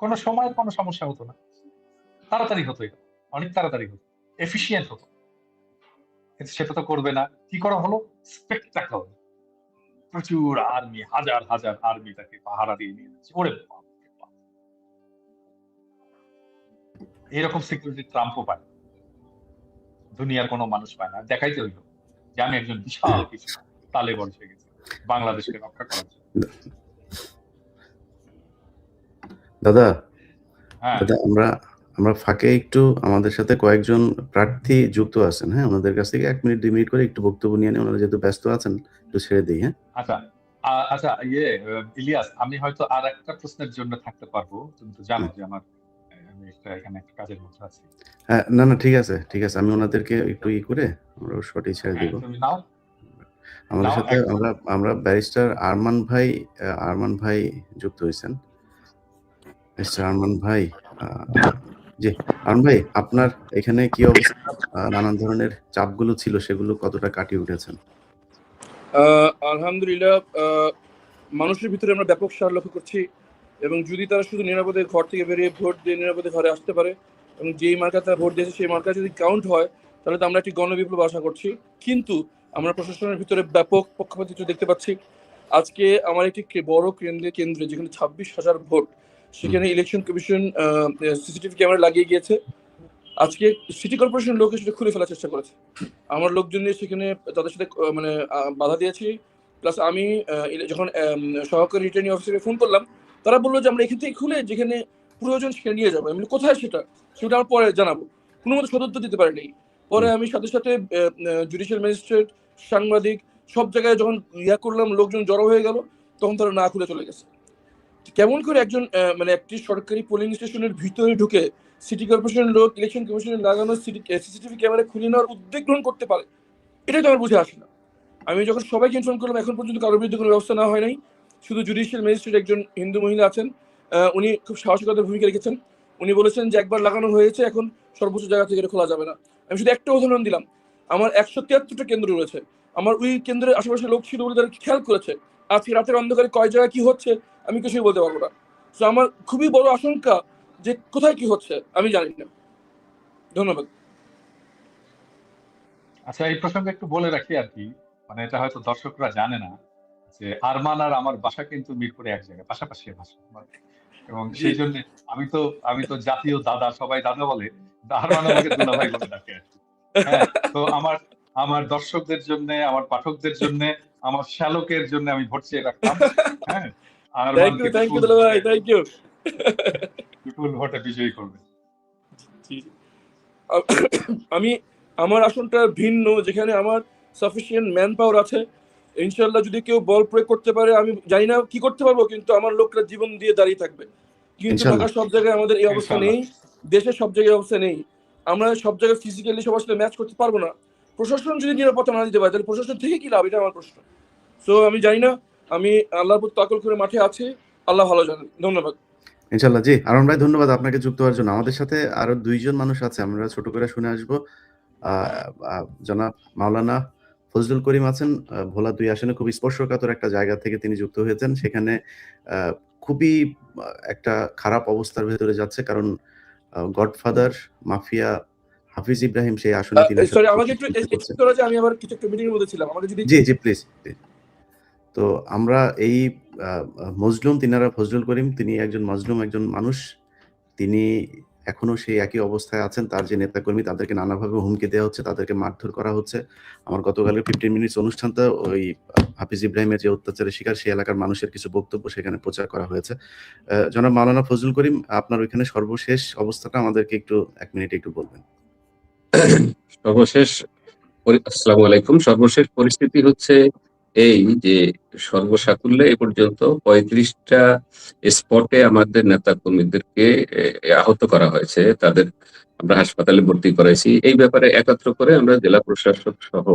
কোনো সময়ের কোনো সমস্যা হতো না, তাড়াতাড়ি হতো, এটা অনেক তাড়াতাড়ি হতো, এফিসিয়েন্ট হতো। কিন্তু সেটা তো করবে না। কি করা হলো? স্পেকটাকল, প্রচুর আর্মি, হাজার হাজার আর্মি তাকে পাহারা দিয়ে নিয়ে যাচ্ছে। ওরে বাপ রে বাপ। এরকম সিকিউরিটি ট্রাম্পও পায়, দুনিয়ার কোনো মানুষ পায় না। দেখাইতে হইল যে আমি একজন বিশাল কিছু তালে বসে গেছি বাংলাদেশকে রক্ষা করার জন্য। দাদা হ্যাঁ, দাদা আমরা ফাঁকে একটু আমাদের সাথে কয়েকজন প্রার্থী যুক্ত আছেন, হ্যাঁ, ওনাদের কাছ থেকে 1 মিনিট 2 মিনিট করে একটু বক্তব্য নিয়ে নিই, ওনারা যেহেতু ব্যস্ত আছেন একটু ছেড়ে দিই। হ্যাঁ, আচ্ছা আচ্ছা, ইলিয়াস, আমি হয়তো আর একটা প্রশ্নের জন্য থাকতে পারবো, তুমি তো জানো যে আমার আমি এখানে একটা কাজের মধ্যে আছি। হ্যাঁ, না ঠিক আছে, আমি ওনাদেরকে একটু করে আমরা শর্টই ছেড়ে দিব। তুমি নাও, আমাদের সাথে আমরা ব্যারিস্টার আরমান ভাই যুক্ত হয়েছেন। মিস্টার আরমান ভাই, জি আরমান ভাই, আপনার এখানে কি অবস্থা? নানান ধরনের চাপগুলো ছিল, সেগুলো কতটা কাটিয়ে উঠেছেন? আলহামদুলিল্লাহ, মানুষের ভিতরে আমরা ব্যাপক সাড়া লক্ষ্য করছি, এবং যদি তারা শুধু নিরাপদে ঘর থেকে বেরিয়ে ভোট দিয়ে নিরাপদে ঘরে আসতে পারে এবং যেই মার্কা তারা ভোট দিয়েছে সেই মার্কা যদি কাউন্ট হয়, তাহলে তো আমরা একটি গণবিপ্লব আশা করছি। কিন্তু আমরা প্রশাসনের ভিতরে ব্যাপক পক্ষপাতিত্ব দেখতে পাচ্ছি। আজকে আমার একটি বড় কেন্দ্রে যেখানে 26,000 ভোট, সেখানে ইলেকশন কমিশন সিসিটিভি ক্যামেরা লাগিয়ে গিয়েছে। আজকে সিটি কর্পোরেশনের লোক সেটা খুলে ফেলার চেষ্টা করেছে। আমার লোকজন নিয়ে সেখানে তাদের সাথে মানে বাধা দিয়েছি। প্লাস আমি যখন সহকারী রিটার্নিং অফিসারকে ফোন করলাম, তারা বললো যে আমরা এখান থেকে খুলে যেখানে প্রয়োজন সেখানে নিয়ে যাবো। আমি কোথায় সেটা আমার পরে জানাবো, কোনো মতো সদুত্তর দিতে পারিনি। পরে আমি সাথে সাথে জুডিশিয়াল ম্যাজিস্ট্রেট, সাংবাদিক সব জায়গায় যখন করলাম, লোকজন জড়ো হয়ে গেল, তখন তারা না খুলে চলে গেছে। কেমন করে একজন মানে একটি সরকারি পোলিং স্টেশনের ভিতরে ঢুকে সিটি কর্পোরেশনের লোক ইলেকশন কমিশনের লাগানো সিসিটিভি ক্যামেরা খুলে নেওয়ার উদ্যোগ গ্রহণ করতে পারে, এটাই তো আমার বুঝে আসে না। আমি যখন সবাইকে ইনফর্ম করলাম, এখন পর্যন্ত কারোর বিরুদ্ধে কোনো ব্যবস্থা নেওয়া হয় নাই। শুধু জুডিশিয়াল ম্যাজিস্ট্রেট একজন হিন্দু মহিলা আছেন, উনি খুব সাহসিকতার ভূমিকা রেখেছেন। উনি বলেছেন যে একবার লাগানো হয়েছে, এখন সর্বোচ্চ জায়গা থেকে এটা খোলা যাবে না। আমি শুধু একটা উদাহরণ দিলাম, আমার 173টা কেন্দ্র রয়েছে, আমার ওই কেন্দ্রের আশেপাশে লোক ছিল বলে তারা খেয়াল করেছে। আজকে রাতের অন্ধকারে কয় জায়গায় কি হচ্ছে আমি কিছুই বলতে পারবো না। তো আমার খুবই বড় আশঙ্কা যে কোথায় কি হচ্ছে আমি জানি না। ধন্যবাদ। আচ্ছা, এই প্রসঙ্গে একটু বলে রাখি আর কি, মানে এটা হয়তো দর্শকরা জানে না যে আরমান আর আমার বাসা কিন্তু মিরপুরে এক জায়গায়, পাশাপাশি বাসা এবং জি। সেই জন্য আমি তো জাতীয় দাদা, সবাই দাদা বলে, আরমান আমাকে দুলাভাই বলে ডাকে আর কি। হ্যাঁ, তো আমার আমার দর্শকদের জন্য, আমার পাঠকদের জন্য, আমার শ্যালকের জন্য আমি ভোট চেয়ে রাখলাম। হ্যাঁ, থ্যাংক ইউ আরমানকে দুলা ভাই, থ্যাংক ইউ। বিপুল ভোটে বিজয়ী করবে। জি। আমি আমার আসনটা ভিন্ন, যেখানে আমার সাফিসিয়েন্ট ম্যান পাওয়ার আছে। ইনশাল্লাহ যদি কেউ বল প্রয়োগ করতে পারে, আমি জানি না কি করতে পারবো, কিন্তু আমার লোকরা জীবন দিয়ে দাঁড়িয়ে থাকবে। কিন্তু ইনশাল্লাহ। ঢাকার সব জায়গায় আমাদের এই অবস্থা ইনশাল্লাহ। নেই, দেশের সব জায়গায় অবস্থা নেই। আমরা সব জায়গায় ফিজিক্যালি সবার সাথে ম্যাচ করতে পারবো না। প্রশাসন যদি নিরাপত্তা না দিতে পারে তাহলে প্রশাসন থেকে কি লাভ, এটা আমার প্রশ্ন। সো আমি জানি না, আমি আল্লাহর প্রতি তাওয়াক্কুল করে মাঠে আছি, আল্লাহ ভালো জানেন। ধন্যবাদ। ইনশাল্লাহ। জি, আরমান ভাই ধন্যবাদ আপনাকে যুক্ত হওয়ার জন্য। আমাদের সাথে আরো ২ জন মানুষ আছে, আমরা ছোট করে শুনে আসবো। আ আ জনাব মাওলানা ফজলুল করিম আছেন। ভোলা ২ আসনে খুবই স্পর্শকাতর একটা জায়গা থেকে তিনি যুক্ত হয়েছেন। সেখানে আ খুবই একটা খারাপ অবস্থার ভেতরে যাচ্ছে। কারণ গডফাদার মাফিয়া হাফিজ ইব্রাহিম সেই আসনে তিনি আসলে সরি, আমাকে একটু প্রতিদ্বন্দ্বিতা করছেন। করা যায়, আমি আবার কিছু একটা মিটিং এর মধ্যে ছিলাম, আমাকে যদি জি, জি, প্লিজ। তো আমরা এই আ আ মজলুম, তিনারা ফজলুল করিম, তিনি একজন মজলুম একজন মানুষ। তিনি এখনো সেই একই অবস্থায় আছেন। তার যে নেতাকর্মী তাদেরকে নানাভাবে হুমকি দেওয়া হচ্ছে, তাদেরকে মারধর করা হচ্ছে। আমার গতকালের 15 মিনিটস অনুষ্ঠানটা ওই হাফিজ ইব্রাহিমের যে অত্যাচারের শিকার সেই এলাকার মানুষের কিছু বক্তব্য সেখানে প্রচার করা হয়েছে। জনাব মাওলানা ফজলুল করিম, আপনার ওইখানে সর্বশেষ অবস্থাটা আমাদেরকে একটু ১ মিনিটে একটু বলবেন। সর্বশেষ আসসালামু আলাইকুম। সর্বশেষ পরিস্থিতি হচ্ছে এই যে সর্বসাকুল্যে এ পর্যন্ত ৩৫টা স্পটে আমাদের নেতা কর্মীদেরকে আহত করা হয়েছে। তাদের আমরা হাসপাতালে ভর্তি করাইছি। এই ব্যাপারে একাত্র করে আমরা জেলা প্রশাসক সহ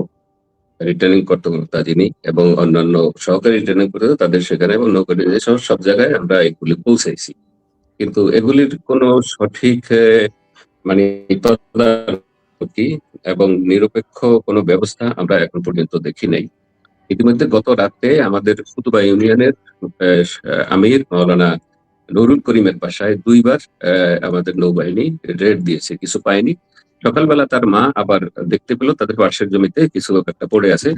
রিটার্নিং কর্মকর্তা যিনি এবং অন্যান্য সহকারী রিটার্নিং কর্মকর্তা তাদের সেখানে এবং নৌকর্মীদের সব জায়গায় আমরা এগুলি পৌঁছাইছি। কিন্তু এগুলির কোনো সঠিক মানে তদারকি এবং নিরপেক্ষ কোনো ব্যবস্থা আমরা এখন পর্যন্ত দেখি নাই। ইতিমধ্যে গত রাতে আমাদের ফুতুবা ইউনিয়নের আমির মাওলানা নুরুল করিমের বাসায় ২ বার আমাদের নৌবাহিনী রেড দিয়েছে, কিছু পায়নি। সকালবেলা তার মা আবার দেখতে পেল তাদের পাশের জমিতে কিছু লোক একটা পড়ে আছে।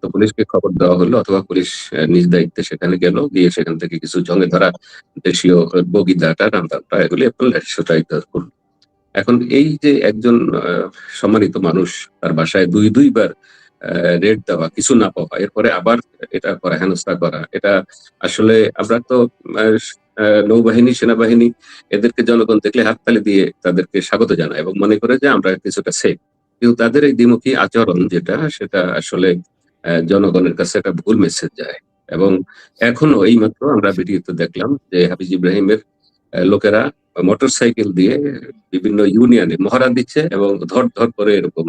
তো পুলিশকে খবর দেওয়া হলো, অথবা পুলিশ নিজ দায়িত্বে সেখানে গেল, গিয়ে সেখান থেকে কিছু জঙ্গে ধরা দেশীয় বগিদাটা রামদাটা এগুলি এখন উদ্ধার করলো। এখন এই যে একজন সম্মানিত মানুষ, তার বাসায় দুইবার রেড দেওয়া, কিছু না পাওয়া, এরপরে আবার এটা করা, হেনস্থা করা, এটা আসলে আমরা তো নৌবাহিনী, সেনাবাহিনী এদেরকে জনগণ দেখলে হাততালি দিয়ে তাদেরকে স্বাগত জানায় এবং মনে করে যে আমরা কিছুটা সেফ। কিন্তু তাদের এই দ্বিমুখী আচরণ যেটা, সেটা আসলে জনগণের কাছে একটা ভুল মেসেজ যায়। এবং এখনো এইমাত্র আমরা ভিডিওতে দেখলাম যে হাফিজ ইব্রাহিমের লোকেরা মোটরসাইকেল দিয়ে বিভিন্ন ইউনিয়নে মহড়া দিচ্ছে এবং ধর করে এরকম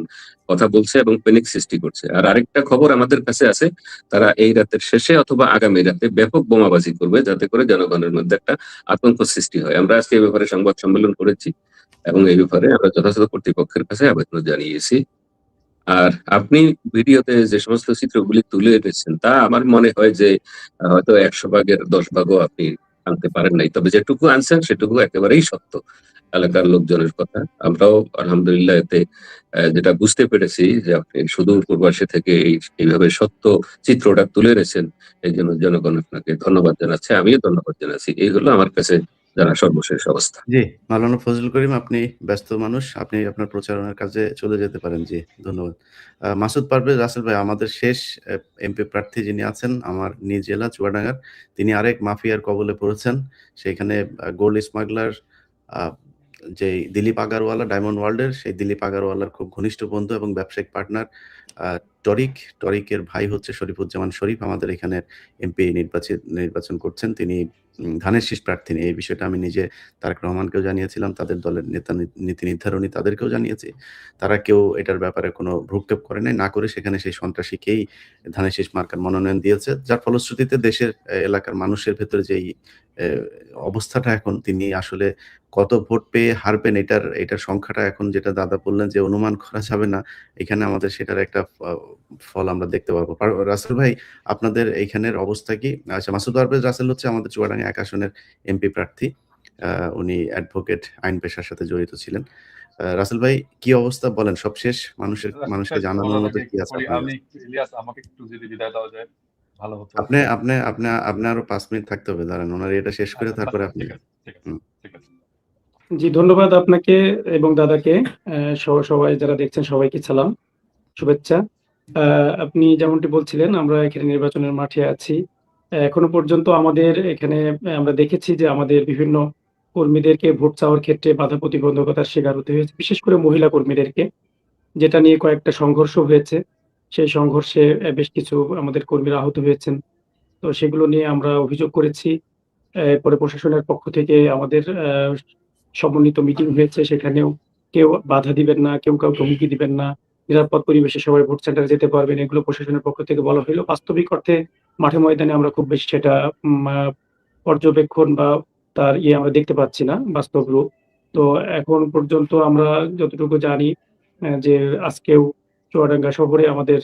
কথা বলছে এবং প্যানিক সৃষ্টি করছে। আর আরেকটা খবর আমাদের কাছে আছে, তারা এই রাতের শেষে অথবা আগামী রাতে ব্যাপক বোমাবাজি করবে, যাতে করে জনগণের মধ্যে একটা আতঙ্ক সৃষ্টি হয়। আমরা আজকে এই ব্যাপারে সংবাদ সম্মেলন করেছি এবং এই ব্যাপারে আমরা যথাযথ কর্তৃপক্ষের কাছে আবেদন জানিয়েছি। আর আপনি ভিডিওতে যে সমস্ত চিত্রগুলি তুলে এনেছেন তা আমার মনে হয় যে হয়তো ১০০ ভাগের ১০ ভাগও আপনি আনতে পারেন নাই, তবে যেটুকু আনছেন সেটুকু একেবারেই সত্য এলাকার লোকজনের কথা। আমরাও আলহামদুলিল্লাহ এতে যেটা বুঝতে পেরেছি যে আপনি সুদূর পূর্বাসে থেকে এইভাবে সত্য চিত্রটা তুলে এনেছেন, এই জন্য জনগণ আপনাকে ধন্যবাদ জানাচ্ছে, আমিও ধন্যবাদ জানাচ্ছি। এই হলো আমার কাছে জানা সর্বশেষ অবস্থা। জি, মাওলানা ফজলুল করিম, আপনি ব্যস্ত মানুষ। আপনি আপনার প্রচারণার কাজে চলে যেতে পারেন। জি, ধন্যবাদ। মাসুদ পারভেজ রাসেল ভাই, আমাদের শেষ এমপি প্রার্থী যিনি আছেন আমার নিজ জেলা চুয়াডাঙ্গার, তিনি আরেক মাফিয়ার কবলে পড়েছেন। সেখানে গোল্ড স্মাগলার আ যেই দিলীপ আগারওয়ালা, ডায়মন্ড ওয়ার্ল্ডের সেই দিলীপ আগারওয়ালার খুব ঘনিষ্ঠ বন্ধু এবং ব্যবসায়িক পার্টনার আ টরিকের ভাই হচ্ছে শরীফুজ্জামান শরীফ, আমাদের এখানের এমপি নির্বাচন করছেন। তিনি ধানের শীষ প্রার্থী। এই বিষয়টা আমি নিজে তারেক রহমানকেও জানিয়েছিলাম, তাদের দলের নীতি নির্ধারণী তাদেরকেও জানিয়েছি। তারা কেউ এটার ব্যাপারে কোনো ভ্রুক্ষেপ করে নাই। না করে সেখানে সেই সন্ত্রাসীকেই ধানের শীষ মার্কার মনোনয়ন দিয়েছে। যার ফলশ্রুতিতে দেশের এলাকার মানুষের ভেতরে যেই এ অবস্থাটা এখন তিনি আসলে কত ভোট পেয়ে হারবেন এটার সংখ্যাটা এখন যেটা দাদা বললেন যে অনুমান করা যাবে না। এখানে আমাদের সেটার একটা ফল আমরা দেখতে পারবো। রাসেল ভাই আপনাদের এইখানের অবস্থা কি? আচ্ছা, মাসুদ পারভেজ রাসেল হচ্ছে আমাদের চুয়াডাঙ্গা ১ আসনের এমপি প্রার্থী। উনি অ্যাডভোকেট, আইন পেশার সাথে জড়িত ছিলেন। রাসেল ভাই কি অবস্থা বলেন? সবশেষ মানুষকে জানানোর বলার মতো আগে কি আছে করি আপনার আমি কাছে? ইলিয়াস, আমাকে একটু যদি বিদায় দেওয়া যায় ভালো হতো। আপনি আপনি আপনি আপনি আরো ৫ মিনিট থাকতে হবে। দাঁড়ান উনার এটা শেষ করে আচ্ছা, তারপরে আপনি ঠিক আছে, ঠিক আছে, হুম। ঠিক আছে। জি, ধন্যবাদ আপনাকে এবং দাদাকে। সহ সবাই যারা দেখছেন সবাইকে সালাম, শুভেচ্ছা। আপনি যেমনটি বলছিলেন আমরা এখানে নির্বাচনের মাঠে আছি। এখনো পর্যন্ত আমাদের এখানে আমরা দেখেছি যে আমাদের বিভিন্ন কর্মীদেরকে ভোট চাওয়ার ক্ষেত্রে বাধা প্রতিবন্ধকতার শিকার হতে হয়েছে। বিশেষ করে মহিলা কর্মীদেরকে, যেটা নিয়ে কয়েকটা সংঘর্ষ হয়েছে। সেই সংঘর্ষে বেশ কিছু আমাদের কর্মীরা আহত হয়েছেন। তো সেগুলো নিয়ে আমরা অভিযোগ করেছি। পরে প্রশাসনের পক্ষ থেকে আমাদের সমন্বিত মিটিং হয়েছে। সেখানেও কেউ বাধা দিবেন না, কেউ কাউকে হুমকি দিবেন না। নিরাপদ পরিবেশে সবাই ভোট সেন্টারে যেতে পারবেন। এগুলো প্রশাসনের পক্ষ থেকে বলা হইল। বাস্তবিক অর্থে মাঠে ময়দানে আমরা খুব বেশি সেটা পর্যবেক্ষণ বা তার আমরা দেখতে পাচ্ছি না বাস্তব রূপ। তো এখন পর্যন্ত আমরা যতটুকু জানি যে আজকেও চুয়াডাঙ্গা শহরে আমাদের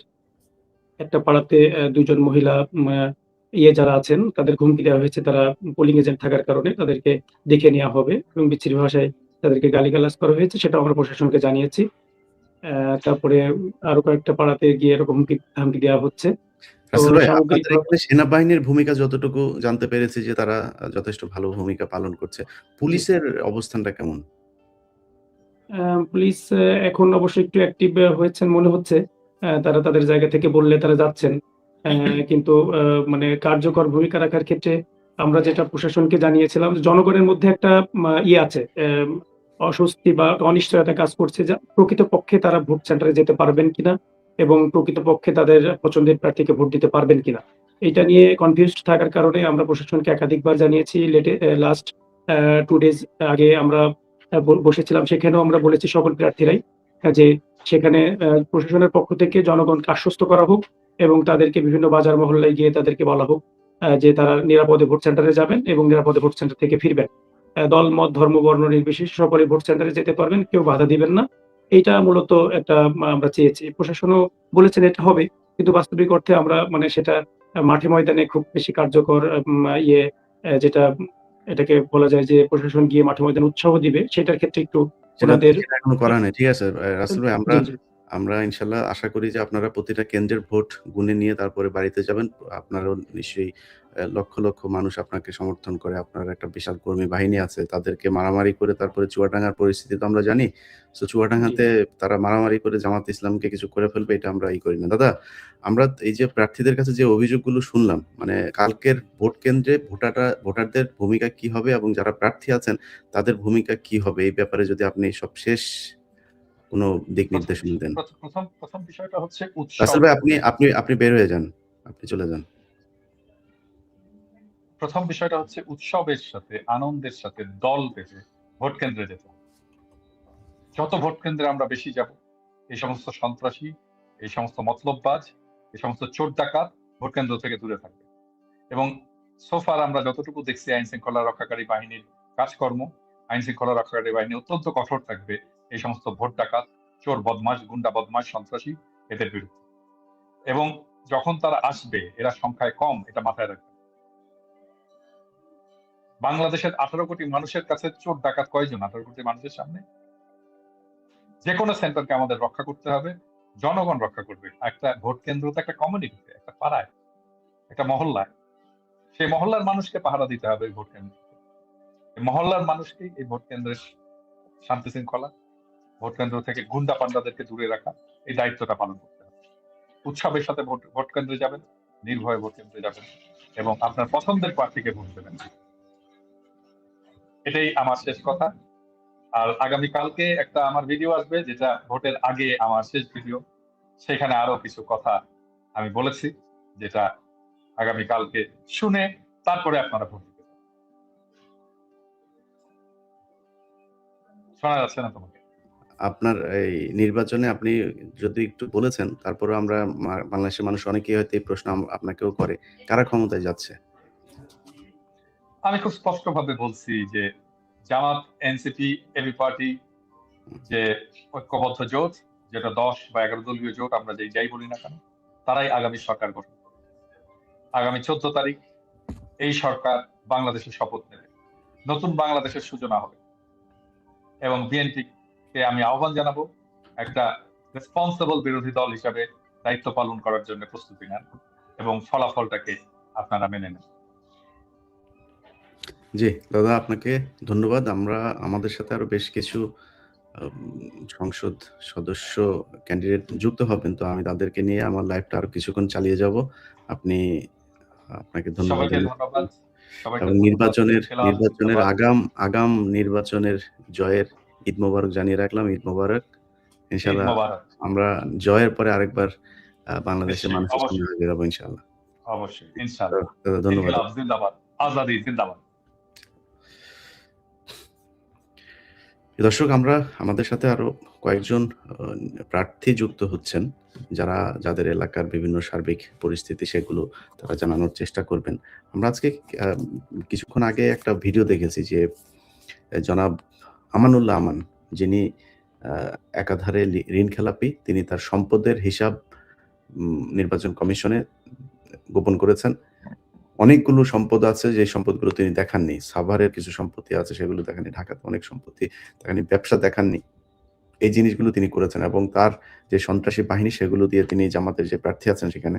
একটা পাড়াতে ২ জন মহিলা যারা আছেন তাদের হুমকি দেওয়া হয়েছে। তারা পোলিং এজেন্ট থাকার কারণে তাদেরকে দেখে নেওয়া হবে এবং বিচ্ছিরি ভাষায় তাদেরকে গালিগালাজ করা হয়েছে। সেটাও আমরা প্রশাসনকে জানিয়েছি। তারপরে আরো কয়েকটা পাড়াতে গিয়ে এরকম হুমকি দেওয়া হচ্ছে। তো রাসেল ভাই, আপনাদের সামগ্রিকভাবে এখানে সেনাবাহিনীর ভূমিকা যতটুকু জানতে পেরেছি যে তারা যথেষ্ট ভালো ভূমিকা পালন করছে। জি। পুলিশের অবস্থানটা কেমন? পুলিশ এখন অবশ্যই একটু অ্যাক্টিভ হয়েছেন মনে হচ্ছে। তারা তাদের জায়গা থেকে বললে তারা যাচ্ছেন। কিন্তু মানে কার্যকর ভূমিকা রাখার ক্ষেত্রে আমরা যেটা প্রশাসনকে জানিয়েছিলাম যে জনগণের মধ্যে একটা আছে, অস্বস্তি বা অনিশ্চয়তা কাজ করছে যে প্রকৃতপক্ষে তারা ভোট সেন্টারে যেতে পারবেন কিনা এবং প্রকৃতপক্ষে তাদের পছন্দের প্রার্থীকে ভোট দিতে পারবেন কিনা। এইটা নিয়ে কনফিউজড থাকার কারণে আমরা প্রশাসনকে একাধিকবার জানিয়েছি। লাস্ট 2 ডেজ আগে আমরা বসেছিলাম। সেখানেও আমরা বলেছি সকল প্রার্থীরাই যে সেখানে প্রশাসনের পক্ষ থেকে জনগণকে আশ্বস্ত করা হোক এবং তাদেরকে বিভিন্ন বাজার মহল্লায় গিয়ে তাদেরকে বলা হোক যে তারা নিরাপদে ভোট সেন্টারে যাবেন এবং নিরাপদে ভোট সেন্টার থেকে ফিরবেন। দল, মত, ধর্ম, বর্ণ নির্বিশেষে সকলে ভোট সেন্টারে যেতে পারবেন, কেউ বাধা দিবেন না। এইটা মূলত একটা আমরা চেয়েছি। প্রশাসনও বলেছেন এটা হবে। কিন্তু বাস্তবিক অর্থে আমরা মানে সেটা মাঠে ময়দানে খুব বেশি কার্যকর যেটা এটাকে বলা যায় যে প্রশাসন গিয়ে মাঠে ময়দানে উৎসাহ দিবে, সেটার ক্ষেত্রে একটু সেটা ওনাদের সেটা এখনো করা হয়নি। ঠিক আছে। রাসেল ভাই, জি, জি। আমরা ইনশাআল্লাহ আশা করি যে আপনারা প্রতিটা কেন্দ্রের ভোট গুনে নিয়ে তারপরে বাড়িতে যাবেন। আপনারও নিশ্চয়ই লক্ষ, লক্ষ মানুষ আপনাকে সমর্থন করে। আপনার একটা বিশাল কর্মী বাহিনী আছে। তাদেরকে মারামারি করে তারপরে চুয়াডাঙ্গার পরিস্থিতি তো আমরা জানি। সো জি। চুয়াডাঙ্গাতে তারা মারামারি করে জামাত ইসলামকে কিছু করে ফেলবে, এটা আমরা করি না। দাদা, আমরা এই যে প্রার্থীদের কাছে যে অভিযোগগুলো শুনলাম, মানে কালকের ভোট কেন্দ্রে ভোটারদের ভূমিকা কি হবে এবং যারা প্রার্থী আছেন তাদের ভূমিকা কি হবে, এই ব্যাপারে যদি আপনি সবশেষ কোনো দিক নির্দেশনা দেন। প্রথম বিষয়টা হচ্ছে রাসেল উৎসব। ভাই, আপনি বের হয়ে যান। আপনি চলে যান। প্রথম বিষয়টা হচ্ছে উৎসবের সাথে, আনন্দের সাথে দল বেঁধে ভোট কেন্দ্রে যেতে হবে। যত ভোট কেন্দ্রে আমরা বেশি যাব, এই সমস্ত সন্ত্রাসী, এই সমস্ত মতলববাজ, এই সমস্ত চোর ডাকাত ভোট কেন্দ্র থেকে দূরে থাকবে। এবং সোফার আমরা যতটুকু দেখছি আইন শৃঙ্খলা রক্ষাকারী বাহিনীর কাজকর্ম, আইন শৃঙ্খলা রক্ষাকারী বাহিনী অত্যন্ত কঠোর থাকবে এই সমস্ত ভোট ডাকাত, চোর বদমাশ, গুন্ডা বদমাশ, সন্ত্রাসী এদের বিরুদ্ধে। এবং যখন তারা আসবে এরা সংখ্যায় কম, এটা মাথায় রাখবে। বাংলাদেশের 18 কোটি মানুষের কাছে চোর ডাকাত কয়জন? 18 কোটি মানুষের সামনে যে কোনো সেন্টারকে আমাদের রক্ষা করতে হবে। জনগণ রক্ষা করবে। একটা ভোট কেন্দ্র তো একটা কমিউনিটিতে, একটা পাড়ায়, একটা মহল্লায়। সেই মহল্লার মানুষকে পাহারা দিতে হবে এই ভোট কেন্দ্র। মহল্লার মানুষকেই এই ভোট কেন্দ্রের শান্তি শৃঙ্খলা, ভোট কেন্দ্র থেকে গুন্ডা পান্ডাদেরকে দূরে রাখা, এই দায়িত্বটা পালন করতে হবে। উৎসবের সাথে ভোট কেন্দ্রে যাবেন, নির্ভয়ে ভোট কেন্দ্রে যাবেন এবং আপনার পছন্দের প্রার্থীকে ভোট দেবেন। এটাই আমার শেষ কথা। আর আগামীকালকে একটা আমার ভিডিও আসবে, যেটা ভোটের আগে আমার শেষ ভিডিও। সেখানে আরো কিছু কথা আমি বলেছি, যেটা আগামীকালকে শুনে তারপরে আপনারা ভোট দিতে পারেন। শোনা যাচ্ছে না তোমাকে? আপনার এই নির্বাচনে আপনি যদি একটু বলেছেন, তারপরেও আমরা বাংলাদেশের মানুষ অনেকেই হয়তো এই প্রশ্ন আপনাকেও করে। কারা ক্ষমতায় যাচ্ছে? আমি খুব স্পষ্টভাবে বলছি যে জামাত, এনসিপি, এবি পার্টি যে ঐক্যবদ্ধ জোট, যেটা 10 বা 11 দলীয় জোট, আমরা যাই বলি না কেন, তারাই আগামী সরকার গঠন করবে। আগামী 14 তারিখ এই সরকার বাংলাদেশের শপথ নেবে, নতুন বাংলাদেশের সূচনা হবে। এবং বিএনপিকে আমি আহ্বান জানাবো একটা রেসপন্সিবল বিরোধী দল হিসাবে দায়িত্ব পালন করার জন্য প্রস্তুতি নেন এবং ফলাফলটাকে আপনারা মেনে নেন। জি দাদা, আপনাকে ধন্যবাদ। আমরা আমাদের সাথে আরো বেশ কিছু সংসদ সদস্য ক্যান্ডিডেট যুক্ত হবেন, তো আমি তাদেরকে নিয়ে আমার লাইভটা আরো কিছুক্ষণ চালিয়ে যাব। আপনাকে ধন্যবাদ সবাইকে জানাচ্ছি। ধন্যবাদ, সবাইকে এবং ধন্যবাদ। নির্বাচনের আগাম নির্বাচনের জয়ের ঈদ মোবারক জানিয়ে রাখলাম। ঈদ মোবারক। ঈদ ইনশাআল্লাহ মোবারক। আমরা জয়ের পরে আরেকবার বাংলাদেশের নিশ্চয়ই, মানুষের সামনে অবশ্যই, হাজির হবো ইনশাআল্লাহ। অবশ্যই, ইনশাআল্লাহ। ধন্যবাদ। ইনকিলাব জিন্দাবাদ, আজাদি জিন্দাবাদ। দর্শক, আমাদের সাথে আরো কয়েকজন প্রার্থী যুক্ত হচ্ছেন, যাদের এলাকার বিভিন্ন সার্বিক পরিস্থিতি সেগুলো তারা জানানোর চেষ্টা করবেন। আমরা আজকে কিছুক্ষণ আগে একটা ভিডিও দেখেছি যে জনাব আমানুল্লাহ আমান, যিনি একাধারে ঋণ খেলাপি, তিনি তার সম্পদের হিসাব নির্বাচন কমিশনে গোপন করেছেন। অনেকগুলো সম্পদ আছে, যে সম্পদগুলো তিনি দেখাননি। সাভারের কিছু সম্পত্তি আছে, সেগুলো দেখাননি। ঢাকাতে অনেক সম্পত্তি দেখাননি, ব্যবসা দেখাননি। এই জিনিসগুলো তিনি করেছেন এবং তার যে সন্ত্রাসী বাহিনী, সেগুলো দিয়ে তিনি জামাতের যে প্রার্থী আছেন সেখানে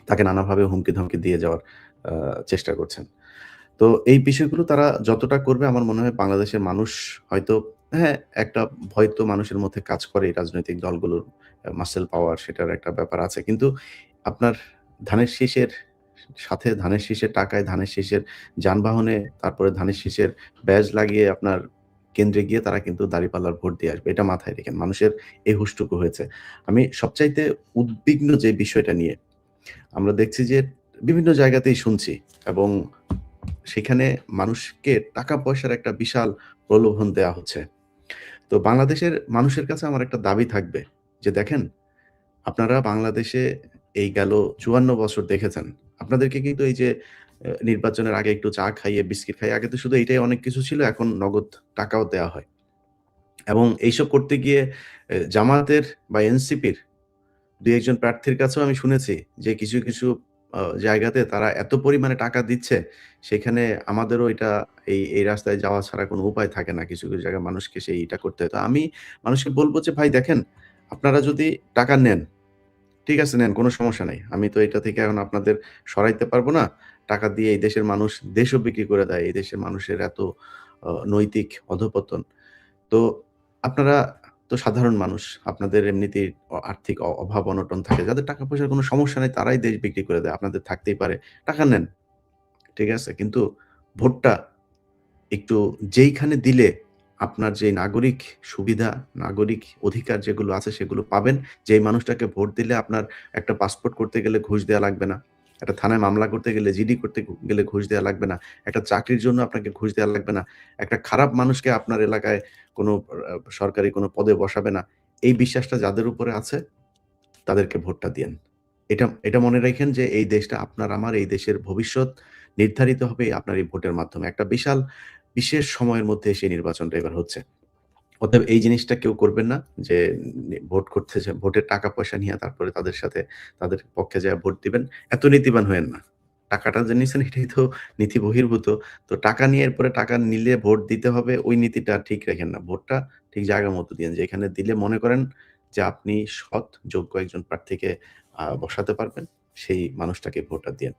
তাকে নানাভাবে হুমকি ধমকি দিয়ে যাওয়ার চেষ্টা করছেন। তো এই বিষয়গুলো তারা যতটা করবে, আমার মনে হয় বাংলাদেশের মানুষ হয়তো, হ্যাঁ, একটা ভয় তো মানুষের মধ্যে কাজ করে, এই রাজনৈতিক দলগুলোর মাসেল পাওয়ার, সেটার একটা ব্যাপার আছে। কিন্তু আপনার ধানের শীষের সাথে, ধানের শীষের টাকায়, ধানের শীষের যানবাহনে, তারপরে ধানের শীষের ব্যাজ লাগিয়ে আপনার কেন্দ্রে গিয়ে তারা কিন্তু দাঁড়িপাল্লার ভোট দিয়ে আসবে। এটা মাথায় রেখেন। মানুষের এই হুঁশটুকু হয়েছে। আমি সবচাইতে উদ্বিগ্ন যে বিষয়টা নিয়ে আমরা দেখছি যে বিভিন্ন জায়গাতেই শুনছি, এবং সেখানে মানুষকে টাকা পয়সার একটা বিশাল প্রলোভন দেয়া হচ্ছে। তো বাংলাদেশের মানুষের কাছে আমার একটা দাবি থাকবে যে দেখেন, আপনারা বাংলাদেশে এই গেল 54 বছর দেখেছেন। আপনাদেরকে কিন্তু এই যে নির্বাচনের আগে একটু চা খাইয়ে, বিস্কিট খাইয়ে, আগে তো শুধু এইটাই অনেক কিছু ছিল, এখন নগদ টাকাও দেয়া হয়। এবং এইসব করতে গিয়ে জামায়াতের বা এনসিপির ২-১ জন প্রার্থীর কাছেও আমি শুনেছি যে কিছু জায়গাতে তারা এত পরিমাণে টাকা দিচ্ছে, সেখানে আমাদেরও এই রাস্তায় যাওয়া ছাড়া কোনো উপায় থাকে না। কিছু জায়গায় মানুষকে এটা করতে হয়। তো আমি মানুষকে বলব যে ভাই দেখেন, আপনারা যদি টাকা নেন, ঠিক আছে, নেন, কোনো সমস্যা নাই। আমি তো এটা থেকে এখন আপনাদের সরাইতে পারব না। টাকা দিয়ে এই দেশের মানুষ দেশও বিক্রি করে দেয়। এই দেশের মানুষের এত নৈতিক অধঃপতন। তো আপনারা তো সাধারণ মানুষ। আপনাদের এমনিতেই আর্থিক অভাব অনটন থাকে। যাদের টাকা পয়সার কোনো সমস্যা নেই তারাই দেশ বিক্রি করে দেয়। আপনাদের থাকতেই পারে। টাকা নেন। ঠিক আছে? কিন্তু ভোটটা একটু যেইখানে দিলে আপনার যে নাগরিক সুবিধা, নাগরিক অধিকার যেগুলো আছে সেগুলো পাবেন। যেই মানুষটাকে ভোট দিলে আপনার একটা পাসপোর্ট করতে গেলে ঘুষ দেয়া লাগবে না। একটা থানায় মামলা করতে গেলে, জিডি করতে গেলে ঘুষ দেয়া লাগবে না। একটা চাকরির জন্য আপনাকে ঘুষ দেয়া লাগবে না। একটা খারাপ মানুষকে আপনার এলাকায় কোনো সরকারি কোনো পদে বসাবে না। এই বিশ্বাসটা যাদের উপরে আছে তাদেরকে ভোটটা দিয়েন। এটা মনে রাখেন যে এই দেশটা আপনার আমার, এই দেশের ভবিষ্যৎ নির্ধারিত হবে আপনার এই ভোটের মাধ্যমে। একটা বিশেষ সময়ের মধ্যে সেই নির্বাচনটা এবার হচ্ছে। অতএব এই জিনিসটা কেউ করবেন না যে ভোট করতে ভোটের টাকা পয়সা নিয়ে তারপরে তাদের পক্ষে যায়া ভোট দিবেন। এত নীতিবান হয়েন না। টাকাটা যে নিছেন এটাই তো নীতি বহির্ভূত। তো টাকা নিয়ে এরপরে টাকা নিলে ভোট দিতে হবে, ওই নীতিটা ঠিক রাখেন না। ভোটটা ঠিক জায়গা মতো দিয়েন। যেখানে দিলে মনে করেন যে আপনি সৎ, যোগ্য একজন প্রার্থীকে বসাতে পারবেন, সেই মানুষটাকে ভোটটা দিয়েন।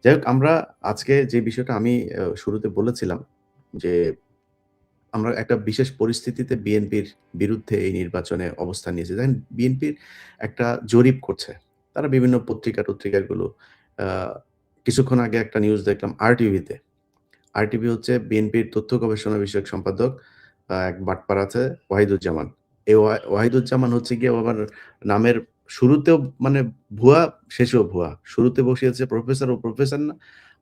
যাই হোক, আমরা আজকে যে বিষয়টা আমি শুরুতে বলেছিলাম যে আমরা একটা বিশেষ পরিস্থিতিতে বিএনপির বিরুদ্ধে এই নির্বাচনে অবস্থান নিয়েছি। দেখেন, বিএনপির একটা জরিপ করছে। তারা বিভিন্ন পত্রিকাগুলো আ কিছুক্ষণ আগে একটা নিউজ দেখলাম আরটিভিতে। আরটিভি হচ্ছে বিএনপির তথ্য গবেষণা বিষয়ক সম্পাদক এক বাটপার আছে ওয়াহিদুজ্জামান। এই ওয়াহিদুজ্জামান হচ্ছে গিয়ে আবার নামের শুরুতেও মানে ভুয়া, শেষেও ভুয়া। শুরুতে বসিয়েছে প্রফেসর, ও প্রফেসর না।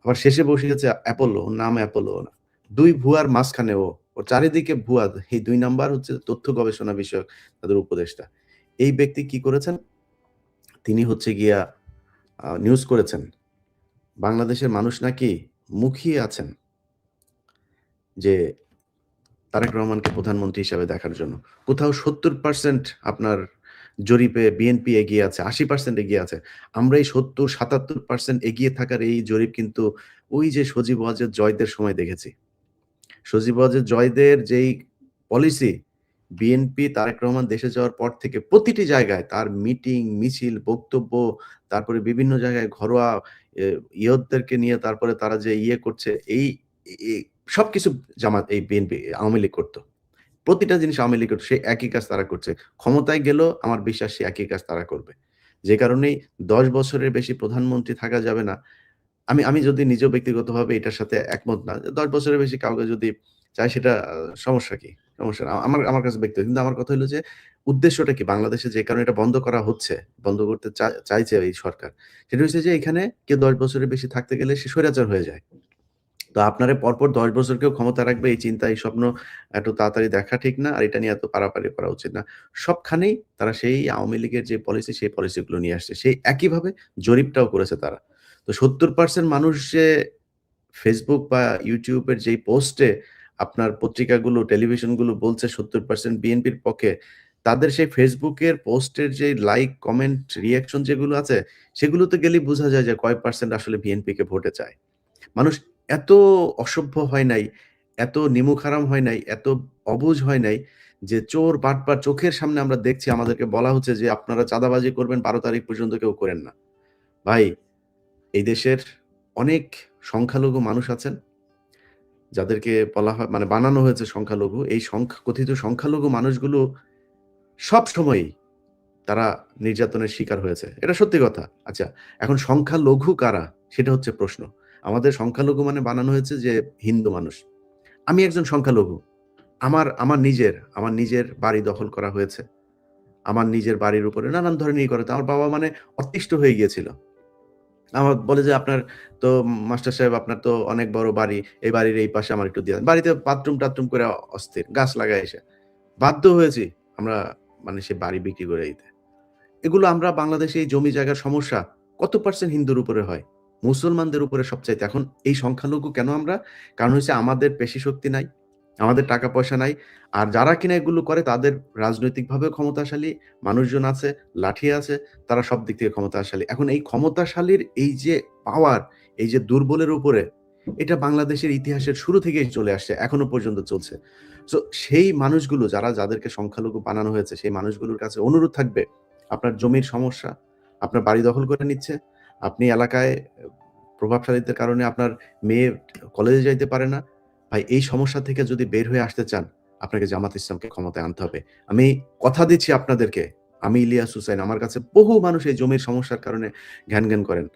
আবার শেষে বসিয়েছে অ্যাপোলো, ওর নাম অ্যাপোলো না। ২ ভুয়ার মাঝখানে ও। ওর চারিদিকে ভুয়া। এই ২ নাম্বার হচ্ছে তথ্য গবেষণা বিষয়ক তাদের উপদেষ্টা। এই ব্যক্তি কি করেছেন? তিনি হচ্ছে গিয়া নিউজ করেছেন। বাংলাদেশের মানুষ নাকি মুখিয়ে আছেন। যে তারেক রহমানকে প্রধানমন্ত্রী হিসাবে দেখার জন্য। কোথাও 70% আপনার জরিপে বিএনপি এগিয়ে আছে, 80% এগিয়ে আছে। আমরা এই 70-77% এগিয়ে থাকার এই জরিপ কিন্তু ওই যে সজীব ওয়াজেদ জয়দের সময় দেখেছি। সজীব ওয়াজেদ জয়দের যেই পলিসি, বিএনপি তারেক রহমান দেশে যাওয়ার পর থেকে প্রতিটি জায়গায় তার মিটিং, মিছিল, বক্তব্য, তারপরে বিভিন্ন জায়গায় ঘরোয়া এ ইয়তদেরকে নিয়ে তারপরে তারা যে করছে, এই এ সবকিছু এই বিএনপি, আওয়ামী লীগ করত। প্রতিটা জিনিস আওয়ামী লীগ করত। সেই একই কাজ তারা করছে। ক্ষমতায় গেলেও আমার বিশ্বাস সেই একই কাজ তারা করবে। যে কারণেই ১০ বছরের বেশি প্রধানমন্ত্রী থাকা যাবে না। আমি যদি নিজেও ব্যক্তিগতভাবে এটার সাথে একমত না। ১০ বছরের বেশি কাউকে যদি চায় সেটা সমস্যা কি? সমস্যা না। আমার কাছে ব্যক্তিগত। কিন্তু আমার কথা হলো যে উদ্দেশ্যটা কি? বাংলাদেশে যে কারণে এটা বন্ধ করা হচ্ছে, বন্ধ করতে চাইছে এই সরকার। সেটা হচ্ছে যে এখানে কেউ ১০ বছরের বেশি থাকতে গেলে সে স্বৈরাচার হয়ে যায়। তো আপনারে পরপর ১০ বছর কেউ ক্ষমতা রাখবে এই চিন্তা, এই স্বপ্ন এত তাড়াতাড়ি দেখা ঠিক না। আর এটা নিয়ে এত পারাপারি করা উচিত না। সবখানেই তারা সেই আওয়ামী লীগের যে পলিসি, সেই পলিসিগুলো নিয়ে আসছে। সেই একইভাবে জরিপটাও করেছে তারা। তো ৭০% মানুষ যে Facebook বা YouTube এর যেই পোস্টে আপনার পত্রিকাগুলো, টেলিভিশনগুলো বলছে ৭০% বিএনপির পক্ষে, তাদের সেই Facebook এর পোস্টের যে লাইক, কমেন্ট, রিঅ্যাকশন যেগুলো আছে, সেগুলোতে গেলেই বোঝা যায় যে কয় পার্সেন্ট আসলে বিএনপিকে ভোটে চায়। মানুষ এত অসভ্য হয় নাই, এত নিমুখারাম হয় নাই, এত অবুঝ হয় নাই যে চোর, বাটপার চোখের সামনে আমরা দেখছি, আমাদেরকে বলা হচ্ছে যে আপনারা চাঁদাবাজি করবেন ১২ তারিখ পর্যন্ত কেউ করেন না। ভাই, এই দেশের অনেক সংখ্যালঘু মানুষ আছেন, যাদেরকে বলা হয় মানে বানানো হয়েছে সংখ্যালঘু। এই কথিত সংখ্যালঘু মানুষগুলো সবসময়ই তারা নির্যাতনের শিকার হয়েছে। এটা সত্যি কথা। আচ্ছা, এখন সংখ্যালঘু কারা? সেটা হচ্ছে প্রশ্ন। আমাদের সংখ্যালঘু মানে বানানো হয়েছে যে হিন্দু মানুষ। আমি একজন সংখ্যালঘু। আমার নিজের বাড়ি দখল করা হয়েছে। আমার নিজের বাড়ির উপরে নানান ধরনের করে। আমার বাবা মানে অতিষ্ঠ হয়ে গিয়েছিল। আমার বলে যে, "আপনার তো মাস্টার সাহেব আপনার তো অনেক বড় বাড়ি। এই বাড়ির এই পাশে আমার একটু দিয়ে দেন।" বাড়িতে বাথরুম-টাথরুম করে অস্থির। গাছ লাগায় এসে। বাধ্য হয়েছি আমরা মানে সে বাড়ি বিক্রি করে দিতে। এগুলো আমরা বাংলাদেশে এই জমি জায়গার সমস্যা কত পার্সেন্ট হিন্দুর উপরে হয়? মুসলমানদের উপরে সবচাইতে। এখন এই সংখ্যালঘু কেন আমরা? কারণ হচ্ছে আমাদের পেশি শক্তি নাই, আমাদের টাকা পয়সা নাই। আর যারা কিনা এগুলো করে তাদের রাজনৈতিকভাবেও ক্ষমতাশালী মানুষজন আছে, লাঠি আছে, তারা সব দিক থেকে ক্ষমতাশালী। এখন এই ক্ষমতাশালীর এই যে পাওয়ার, এই যে দুর্বলের উপরে, এটা বাংলাদেশের ইতিহাসের শুরু থেকেই চলে আসছে, এখনো পর্যন্ত চলছে। সো সেই মানুষগুলো যাদেরকে সংখ্যালঘু বানানো হয়েছে, সেই মানুষগুলোর কাছে অনুরোধ থাকবে, আপনার জমির সমস্যা, আপনার বাড়ি দখল করে নিচ্ছে, আপনি এলাকায় প্রভাবশালীদের কারণে আপনার মেয়ে কলেজে যাইতে পারে না। ভাই, এই সমস্যা থেকে যদি বের হয়ে আসতে চান, আপনাকে জামাত ইসলামকে ক্ষমতায় আনতে হবে। আমি কথা দিচ্ছি আপনাদেরকে, আমি ইলিয়াস হুসাইন, আমার কাছে বহু মানুষ এই জমির সমস্যার কারণে ঘ্যান করেন।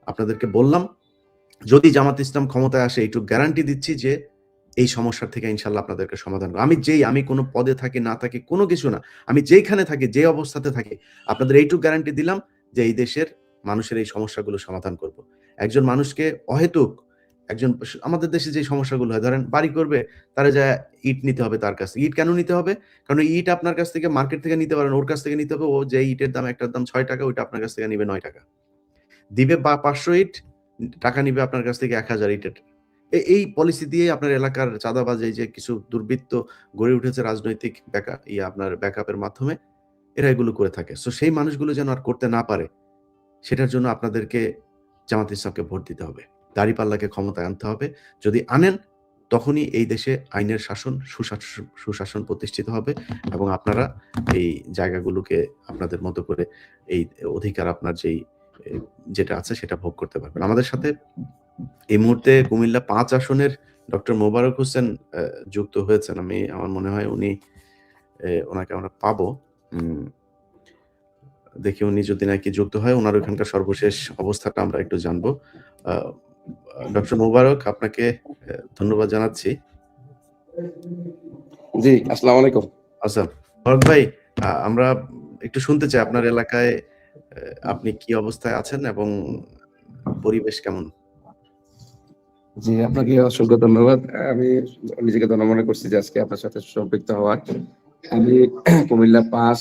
আপনাদেরকে বললাম, যদি জামাত ইসলাম ক্ষমতায় আসে, এইটুকু গ্যারান্টি দিচ্ছি যে এই সমস্যার থেকে ইনশাআল্লাহ আপনাদেরকে সমাধান করব। আমি কোনো পদে থাকি না থাকি কোনো কিছু না। আমি যেইখানে থাকি, যে অবস্থাতে থাকি, আপনাদের এইটুকু গ্যারান্টি দিলাম যে এই দেশের মানুষের এই সমস্যাগুলো সমাধান করব। একজন মানুষকে অহেতুক আমাদের দেশে যে সমস্যাগুলো হয়, ধরেন বাড়ি করবে, তারা যায় ইট নিতে হবে তার কাছ থেকে। ইট কেন নিতে হবে? কারণ ইট আপনার কাছ থেকে মার্কেট থেকে নিতে পারেন, ওর কাছ থেকে নিতে হবে। ও যে ইটের দাম, একটার দাম ৳৬, ওইটা আপনার কাছ থেকে নিবে ৳৯। দিবে ৫০০ ইট, টাকা নিবে আপনার কাছ থেকে ১,০০০ ইটের। এই পলিসি দিয়ে আপনার এলাকার চাঁদাবাজ, এই যে কিছু দুর্বৃত্ত গড়ে উঠেছে রাজনৈতিক আপনার ব্যাকআপের মাধ্যমে, এরা এগুলো করে থাকে। সো সেই মানুষগুলো যেন আর করতে না পারে, সেটার জন্য আপনাদেরকে জামাত ইসলামকে ভোট দিতে হবে। দাঁড়িপাল্লাকে ক্ষমতায় আনতে হবে। যদি আনেন, তখনই এই দেশে আইনের শাসন, সুশাসন প্রতিষ্ঠিত হবে এবং আপনারা এই জায়গাগুলোকে আপনাদের মতো করে এই অধিকার আপনার যেটা আছে সেটা ভোগ করতে পারবেন। আমাদের সাথে এই মুহূর্তে কুমিল্লা ৫ আসনের ডক্টর মোবারক হোসেন যুক্ত হয়েছেন। আমার মনে হয় ওনাকে আমরা পাবো। দেখি উনি যদি নাকি যুক্ত হয়, ওনার ওখানকার সর্বশেষ অবস্থাটা আমরা একটু জানবো। ডক্টর মোবারক, আপনাকে ধন্যবাদ জানাচ্ছি। জি, আসসালামু আলাইকুম। আচ্ছা, মোবারক ভাই, আমরা একটু শুনতে চাই আপনার এলাকায় আপনি কি অবস্থায় আছেন এবং পরিবেশ কেমন? জি, আপনাকে অসংখ্য ধন্যবাদ। আমি নিজেকে ধন্য মনে করছি যে আজকে আপনার সাথে সম্পৃক্ত হওয়ার। আমি কুমিল্লা ৫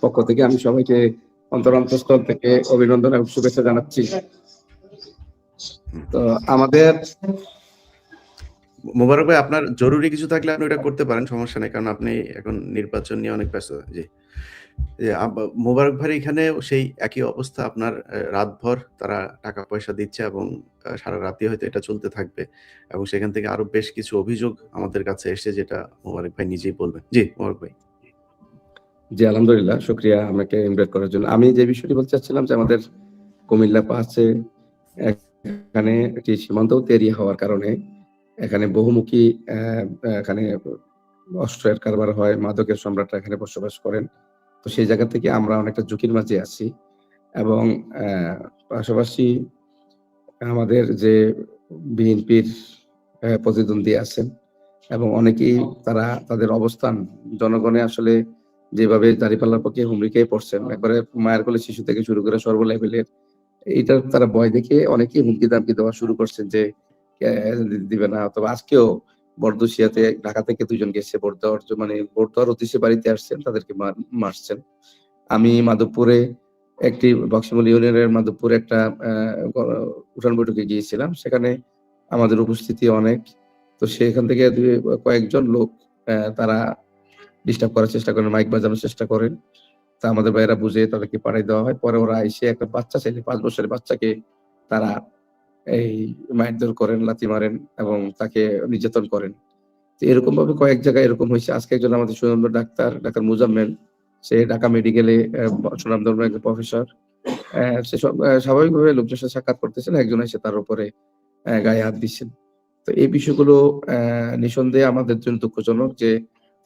পক্ষ থেকে আমি সবাইকে অন্তরস্থল থেকে অভিনন্দন এবং শুভেচ্ছা জানাচ্ছি। তো আমাদের মোবারক ভাই, আপনার জরুরি কিছু থাকলে আপনি ওটা করতে পারেন, সমস্যা নেই। কারণ আপনি এখন নির্বাচন নিয়ে অনেক ব্যস্ত। জি। মোবারক ভাইয়ের এখানেও সেই একই অবস্থা। আপনার রাতভর তারা টাকা-পয়সা দিচ্ছে এবং সারা রাতই হয়তো এটা চলতে থাকবে। এবং সেখান থেকে আরো বেশ কিছু অভিযোগ আমাদের কাছে এসেছে, যেটা মোবারক ভাই নিজেই বলবেন। জি, মোবারক ভাই। জি, আলহামদুলিল্লাহ। শুকরিয়া আমাকে ইনভাইট করার জন্য। আমি যে বিষয়টি বলতে চাচ্ছিলাম যে আমাদের কুমিল্লা পাঁচে এখানে একটি সীমান্তবর্তী এরিয়া হওয়ার কারণে এখানে বহুমুখী এখানে অস্ত্রের কারবার হয়, মাদকের সম্রাটরা এখানে বসবাস করেন। তো সেই জায়গা থেকে আমরা অনেকটা ঝুঁকির মাঝে আছি এবং পাশাপাশি আমাদের যে বিএনপির প্রতিদ্বন্দ্বী আছেন এবং অনেকেই তারা তাদের অবস্থান জনগণে আসলে যেভাবে দাঁড়িপাল্লার পক্ষে হুমড়ি খেয়ে পড়ছেন, একবারে মায়ের কোলে শিশু থেকে শুরু করে সর্ব লেভেলের, এইটার তারা ভয় দেখে অনেকেই হুমকি-দামকি দেওয়া শুরু করছেন যে দিবে না। অথবা আজকেও বরদুশিয়াতে ঢাকা থেকে ২ জন গেছে ভোট দেওয়ার মানে ভোট দেওয়ার উদ্দেশ্যে বাড়িতে আসছেন, তাদেরকে মারছেন। আমি মাধবপুরে একটি বক্সিমল ইউনিয়নের মাধবপুরে একটা উঠান বৈঠকে গিয়েছিলাম। সেখানে আমাদের উপস্থিতি অনেক। তো সেখান থেকে কয়েকজন লোক তারা ডিস্টার্ব করার চেষ্টা করেন, মাইক বাজানোর চেষ্টা করেন। তা আমাদের ভাইয়েরা বুঝে তাদেরকে পাঠায় দেওয়া হয়। পরে ওরা এসে একটা বাচ্চা ছেলে ৫ বছরের বাচ্চাকে তারা এই মারধর করেন, লাথি মারেন এবং তাকে নির্যাতন করেন। তো এরকমভাবে কয়েক জায়গায় এরকম হইছে। আজকে একজন আমাদের সুনামধন্য ডাক্তার মুজাম্মেল, সে ঢাকা মেডিকেলে সুনামধন্য একজন প্রফেসর। সে স্বাভাবিকভাবে লোকজনের সাথে সাক্ষাৎ করতেছেন। একজন এসে তার উপরে গায়ে হাত দিচ্ছেন। তো এই বিষয়গুলো নিঃসন্দেহে আমাদের জন্য দুঃখজনক যে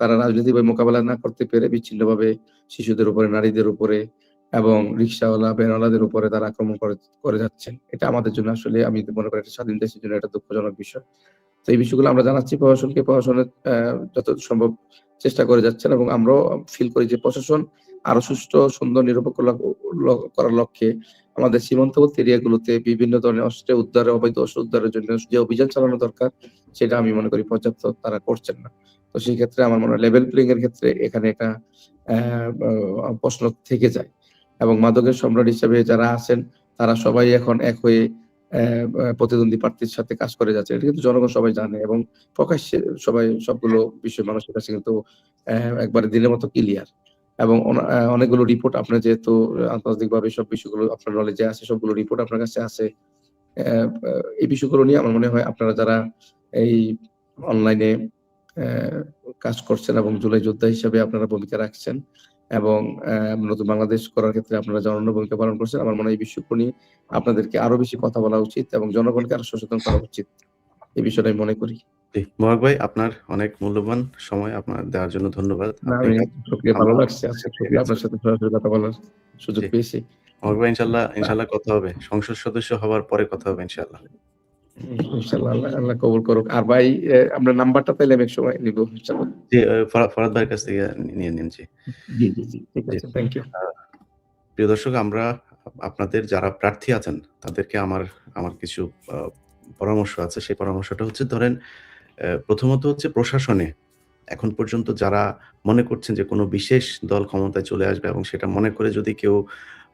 তারা রাজনৈতিকভাবে মোকাবেলা না করতে পেরে বিচ্ছিন্নভাবে শিশুদের উপরে, নারীদের উপরে এবং রিক্শাওয়ালা, ভ্যানওয়ালাদের উপরে তারা আক্রমণ করে যাচ্ছেন। এটা আমাদের জন্য আসলে আমি মনে করি একটা স্বাধীন দেশের জন্য একটা দুঃখজনক বিষয়। তো এই বিষয়গুলো আমরা জানাচ্ছি প্রশাসনকে। প্রশাসনের যতদূর সম্ভব চেষ্টা করে যাচ্ছেন এবং আমরাও ফিল করি যে প্রশাসন আরো সুষ্ঠু, সুন্দর, নিরপেক্ষ করার লক্ষ্যে আমাদের সীমান্তবর্তী এরিয়াগুলোতে বিভিন্ন ধরনের অস্ত্রের উদ্ধারে, অবৈধ অস্ত্র উদ্ধারের জন্য যে অভিযান চালানো দরকার, সেটা আমি মনে করি পর্যাপ্ত তারা করছেন না। তো সেই ক্ষেত্রে আমার মনে হয় লেভেল প্লেইং এর ক্ষেত্রে এখানে একটা প্রশ্ন থেকে যায় এবং মাদকের সম্রাট হিসেবে যারা আছেন তারা সবাই এখন এক হয়ে প্রতিদ্বন্দ্বী প্রার্থীর সাথে কাজ করে যাচ্ছে। এটা কিন্তু জনগণ সবাই জানে এবং প্রকাশ্যে সবাই সবগুলো বিষয় মানুষের কাছে কিন্তু একবারে দিনের মতো ক্লিয়ার এবং অনেকগুলো রিপোর্ট আপনার যেহেতু আন্তর্জাতিকভাবে সব বিষয়গুলো আপনার নলেজে আছে, সবগুলো রিপোর্ট আপনার কাছে আছে। এই বিষয়গুলো নিয়ে আমার মনে হয় আপনারা যারা এই অনলাইনে কাজ করছেন এবং জুলাই যোদ্ধা হিসেবে আপনারা ভূমিকা রাখছেন এবং নতুন বাংলাদেশ করার ক্ষেত্রে আপনারা যে অনন্য ভূমিকা পালন করছেন, আমার মনে হয় এই বিষয়গুলো নিয়ে আপনাদেরকে আরো বেশি কথা বলা উচিত এবং জনগণকে আরো সচেতন করা উচিত। এই বিষয়টা আমি মনে করি। জি, মোবারক ভাই, আপনার অনেক মূল্যবান সময় আপনার দেওয়ার জন্য ধন্যবাদ। না, আমি শুকরিয়া, ভালো লাগছে আজকে শুকরিয়া আপনার সাথে সরাসরি কথা বলার সুযোগ জি। পেয়েছি। মোবারক ভাই, ইনশাআল্লাহ কথা হবে। সংসদ সদস্য হওয়ার পরে কথা হবে ইনশাআল্লাহ। ইনশাআল্লাহ আল্লাহ কবুল করুক। আর ভাই আমরা নাম্বারটা তাইলে আমি একসময় নিব ইনশাআল্লাহ। জি, ফরহাদ ভাইয়ের কাছ থেকে নিয়ে নিন। জি। জি। ঠিক আছে। Thank you. প্রিয় দর্শক, আমরা আপনাদের যারা প্রার্থী আছেন তাদেরকে আমার কিছু পরামর্শ আছে। সেই পরামর্শটা হচ্ছে, ধরেন প্রথমত হচ্ছে প্রশাসনে এখন পর্যন্ত যারা মনে করছেন যে কোনো বিশেষ দল ক্ষমতায় চলে আসবে এবং সেটা মনে করে যদি কেউ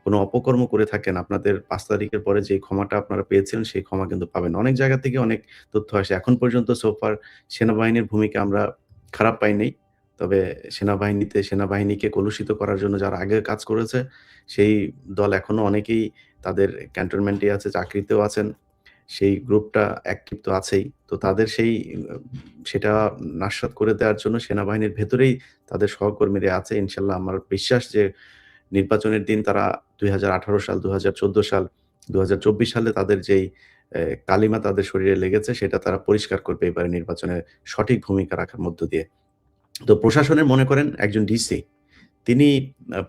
কোনো অপকর্ম করে থাকেন, আপনাদের ৫ তারিখের পরে যে ক্ষমাটা আপনারা পেয়েছিলেন সেই ক্ষমা কিন্তু পাবেন। অনেক জায়গা থেকে অনেক তথ্য আসে। এখন পর্যন্ত সো ফার সেনাবাহিনীর ভূমিকা আমরা খারাপ পাই নাই। তবে সেনাবাহিনীকে কলুষিত করার জন্য যারা আগে কাজ করেছে, সেই দল এখনো অনেকেই তাদের ক্যান্টনমেন্টে আছে, চাকরিতেও আছেন। সেই গ্রুপটা অ্যাক্টিভ তো আছেই। তো তাদের সেটা নাশসাত করে দেওয়ার জন্য সেনাবাহিনীর ভেতরেই তাদের সহকর্মীরা আছে। ইনশাআল্লাহ আমার বিশ্বাস যে নির্বাচনের দিন তারা ২০১৮ সাল, ২০১৪ সাল, ২০২৪ সালে তাদের যেই কালিমা তাদের শরীরে লেগেছে সেটা তারা পরিষ্কার করবে এবারে নির্বাচনে সঠিক ভূমিকা রাখার মধ্য দিয়ে। তো প্রশাসনের মনে করেন একজন ডিসি, তিনি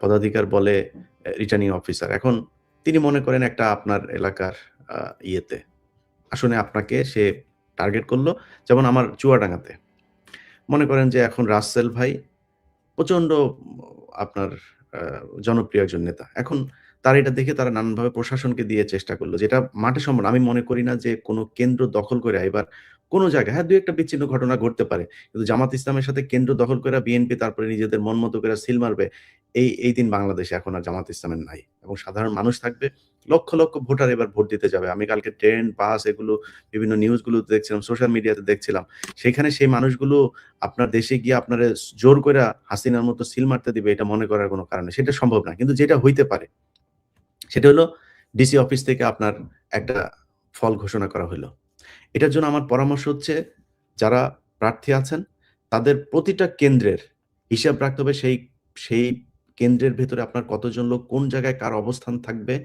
পদাধিকার বলে রিটার্নিং অফিসার। এখন তিনি মনে করেন একটা আপনার এলাকার আসনে আপনাকে সে টার্গেট করলো। যেমন আমার চুয়াডাঙ্গাতে মনে করেন যে এখন রাসেল ভাই প্রচন্ড আপনার জনপ্রিয় একজন নেতা। এখন তার এটা দেখে তারা নানানভাবে প্রশাসনকে দিয়ে চেষ্টা করলো। যেটা মাঠে সম্ভব। আমি মনে করি না যে কোনো কেন্দ্র দখল করে এবার কোনো জায়গায় হ্যাঁ ২-১টা বিচ্ছিন্ন ঘটনা ঘটতে পারে। কিন্তু জামাত ইসলামের সাথে কেন্দ্র দখল করে বিএনপি তারপরে নিজেদের মন মতো করে সিল মারবে। এই দিন বাংলাদেশে এখন আর জামাত ইসলামের নাই। এবং সাধারণ মানুষ থাকবে। লক্ষ, লক্ষ ভোটার এবার ভোট দিতে যাবে। আমি কালকে ট্রেন, বাস এগুলো বিভিন্ন নিউজগুলোতে দেখছিলাম, সোশ্যাল মিডিয়াতে দেখছিলাম। সেখানে সেই মানুষগুলো আপনার দেশে গিয়ে আপনারে জোর কইরা হাসিনার মতো সিল মারতে দিবে এটা মনে করার কোনো কারণ নেই। সেটা সম্ভব না। কিন্তু যেটা হইতে পারে সেটা হলো ডিসি অফিস থেকে আপনার একটা ফল ঘোষণা করা হইলো। এটার জন্য আমার পরামর্শ হচ্ছে যারা প্রার্থী আছেন তাদের প্রতিটা কেন্দ্রের হিসাব রাখতে হবে সেই কেন্দ্রের ভেতরে আপনার কতজন লোক কোন জায়গায় কার অবস্থান থাকবে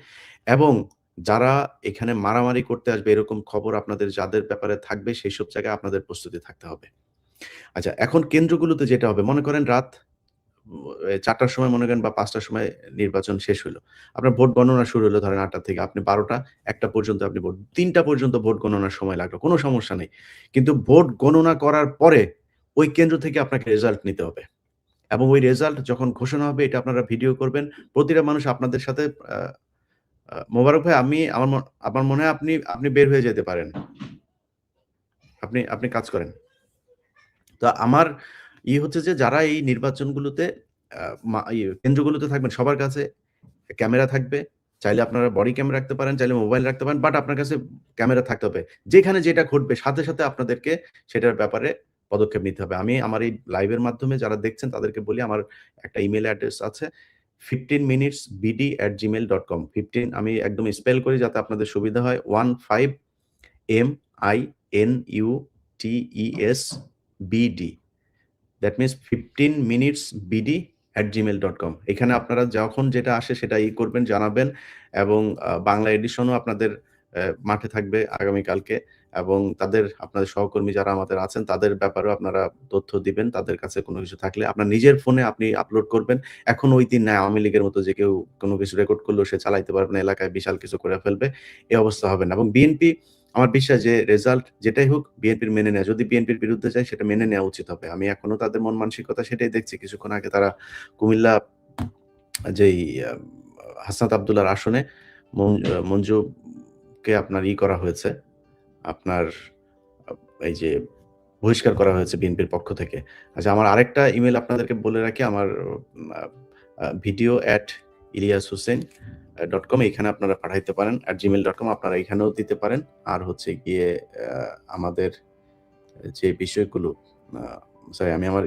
এবং যারা এখানে মারামারি করতে আসবে এরকম খবর আপনাদের যাদের ব্যাপারে থাকবে সেইসব জায়গায় আপনাদের প্রস্তুতি থাকতে হবে। আচ্ছা এখন কেন্দ্রগুলোতে যেটা হবে মনে করেন রাত ৪টার সময় মনে করেন বা ৫টার সময় নির্বাচন শেষ হইলো। আপনার ভোট গণনা শুরু হলো ধরেন ৮টা থেকে। আপনি ১২টা, ১টা পর্যন্ত আপনি ৩টা পর্যন্ত ভোট গণনার সময় লাগলো। কোনো সমস্যা নেই। কিন্তু ভোট গণনা করার পরে ওই কেন্দ্র থেকে আপনাকে রেজাল্ট নিতে হবে। এবং ওই রেজাল্ট যখন ঘোষণা হবে এটা আপনারা ভিডিও করবেন। প্রতিটা মানুষ আপনাদের সাথে আ আ মোবারক ভাই আমার মনে হয় আপনি বের হয়ে যেতে পারেন। আপনি কাজ করেন। তো আমার হচ্ছে যে যারা এই নির্বাচনগুলোতে আ মা ইয়ে কেন্দ্রগুলোতে থাকবেন সবার কাছে ক্যামেরা থাকবে। চাইলে আপনারা বডি ক্যামেরা রাখতে পারেন, চাইলে মোবাইল রাখতে পারেন। বাট আপনার কাছে ক্যামেরা থাকতে হবে। যেখানে যেটা ঘটবে সাথে, সাথে আপনাদেরকে সেটার ব্যাপারে পদক্ষেপ নিতে হবে। আমি আমার এই লাইভের মাধ্যমে যারা দেখছেন তাদেরকে বলি আমার একটা ইমেইল অ্যাড্রেস আছে 15minutesbd@gmail.com 15 আমি একদম স্পেল করি যাতে আপনাদের সুবিধা হয় 15 MINUTESBD দ্যাট মিনস 15minutesbd@gmail.com এখানে আপনারা যখন যেটা আসে সেটা করবেন, জানাবেন এবং বাংলা এডিশনও আপনাদের মাঠে থাকবে আগামীকালকে এবং আপনাদের সহকর্মী যারা আমাদের আছেন তাদের ব্যাপারেও আপনারা তথ্য দিবেন। তাদের কাছে কোনো কিছু থাকলে আপনার নিজের ফোনে আপনি আপলোড করবেন। এখন ওই দিন নাই আওয়ামী লীগের মতো যে কেউ কোনো কিছু রেকর্ড করলেও সে চালাইতে পারবে না, এলাকায় বিশাল কিছু করে ফেলবে। এই অবস্থা হবে না এবং বিএনপি আমার বিশ্বাস যে রেজাল্ট যেটাই হোক বিএনপির মেনে নেয়া। যদি বিএনপির বিরুদ্ধে যায় সেটা মেনে নেওয়া উচিত হবে। আমি এখনো তাদের মন মানসিকতা সেটাই দেখছি। কিছুক্ষণ আগে তারা কুমিল্লা যেই হাসনাত আব্দুল্লাহর আসনে মঞ্জুকে আপনার করা হয়েছে। আপনার এই যে বহিষ্কার করা হয়েছে বিএনপির পক্ষ থেকে। আচ্ছা আমার আরেকটা ইমেইল আপনাদেরকে বলে রাখি আমার video@ilyashussein.com এখানে আপনারা পাঠাইতে পারেন @gmail.com আপনারা এখানেও দিতে পারেন। আর হচ্ছে গিয়ে আমাদের যে বিষয়গুলো সরি আমি আমার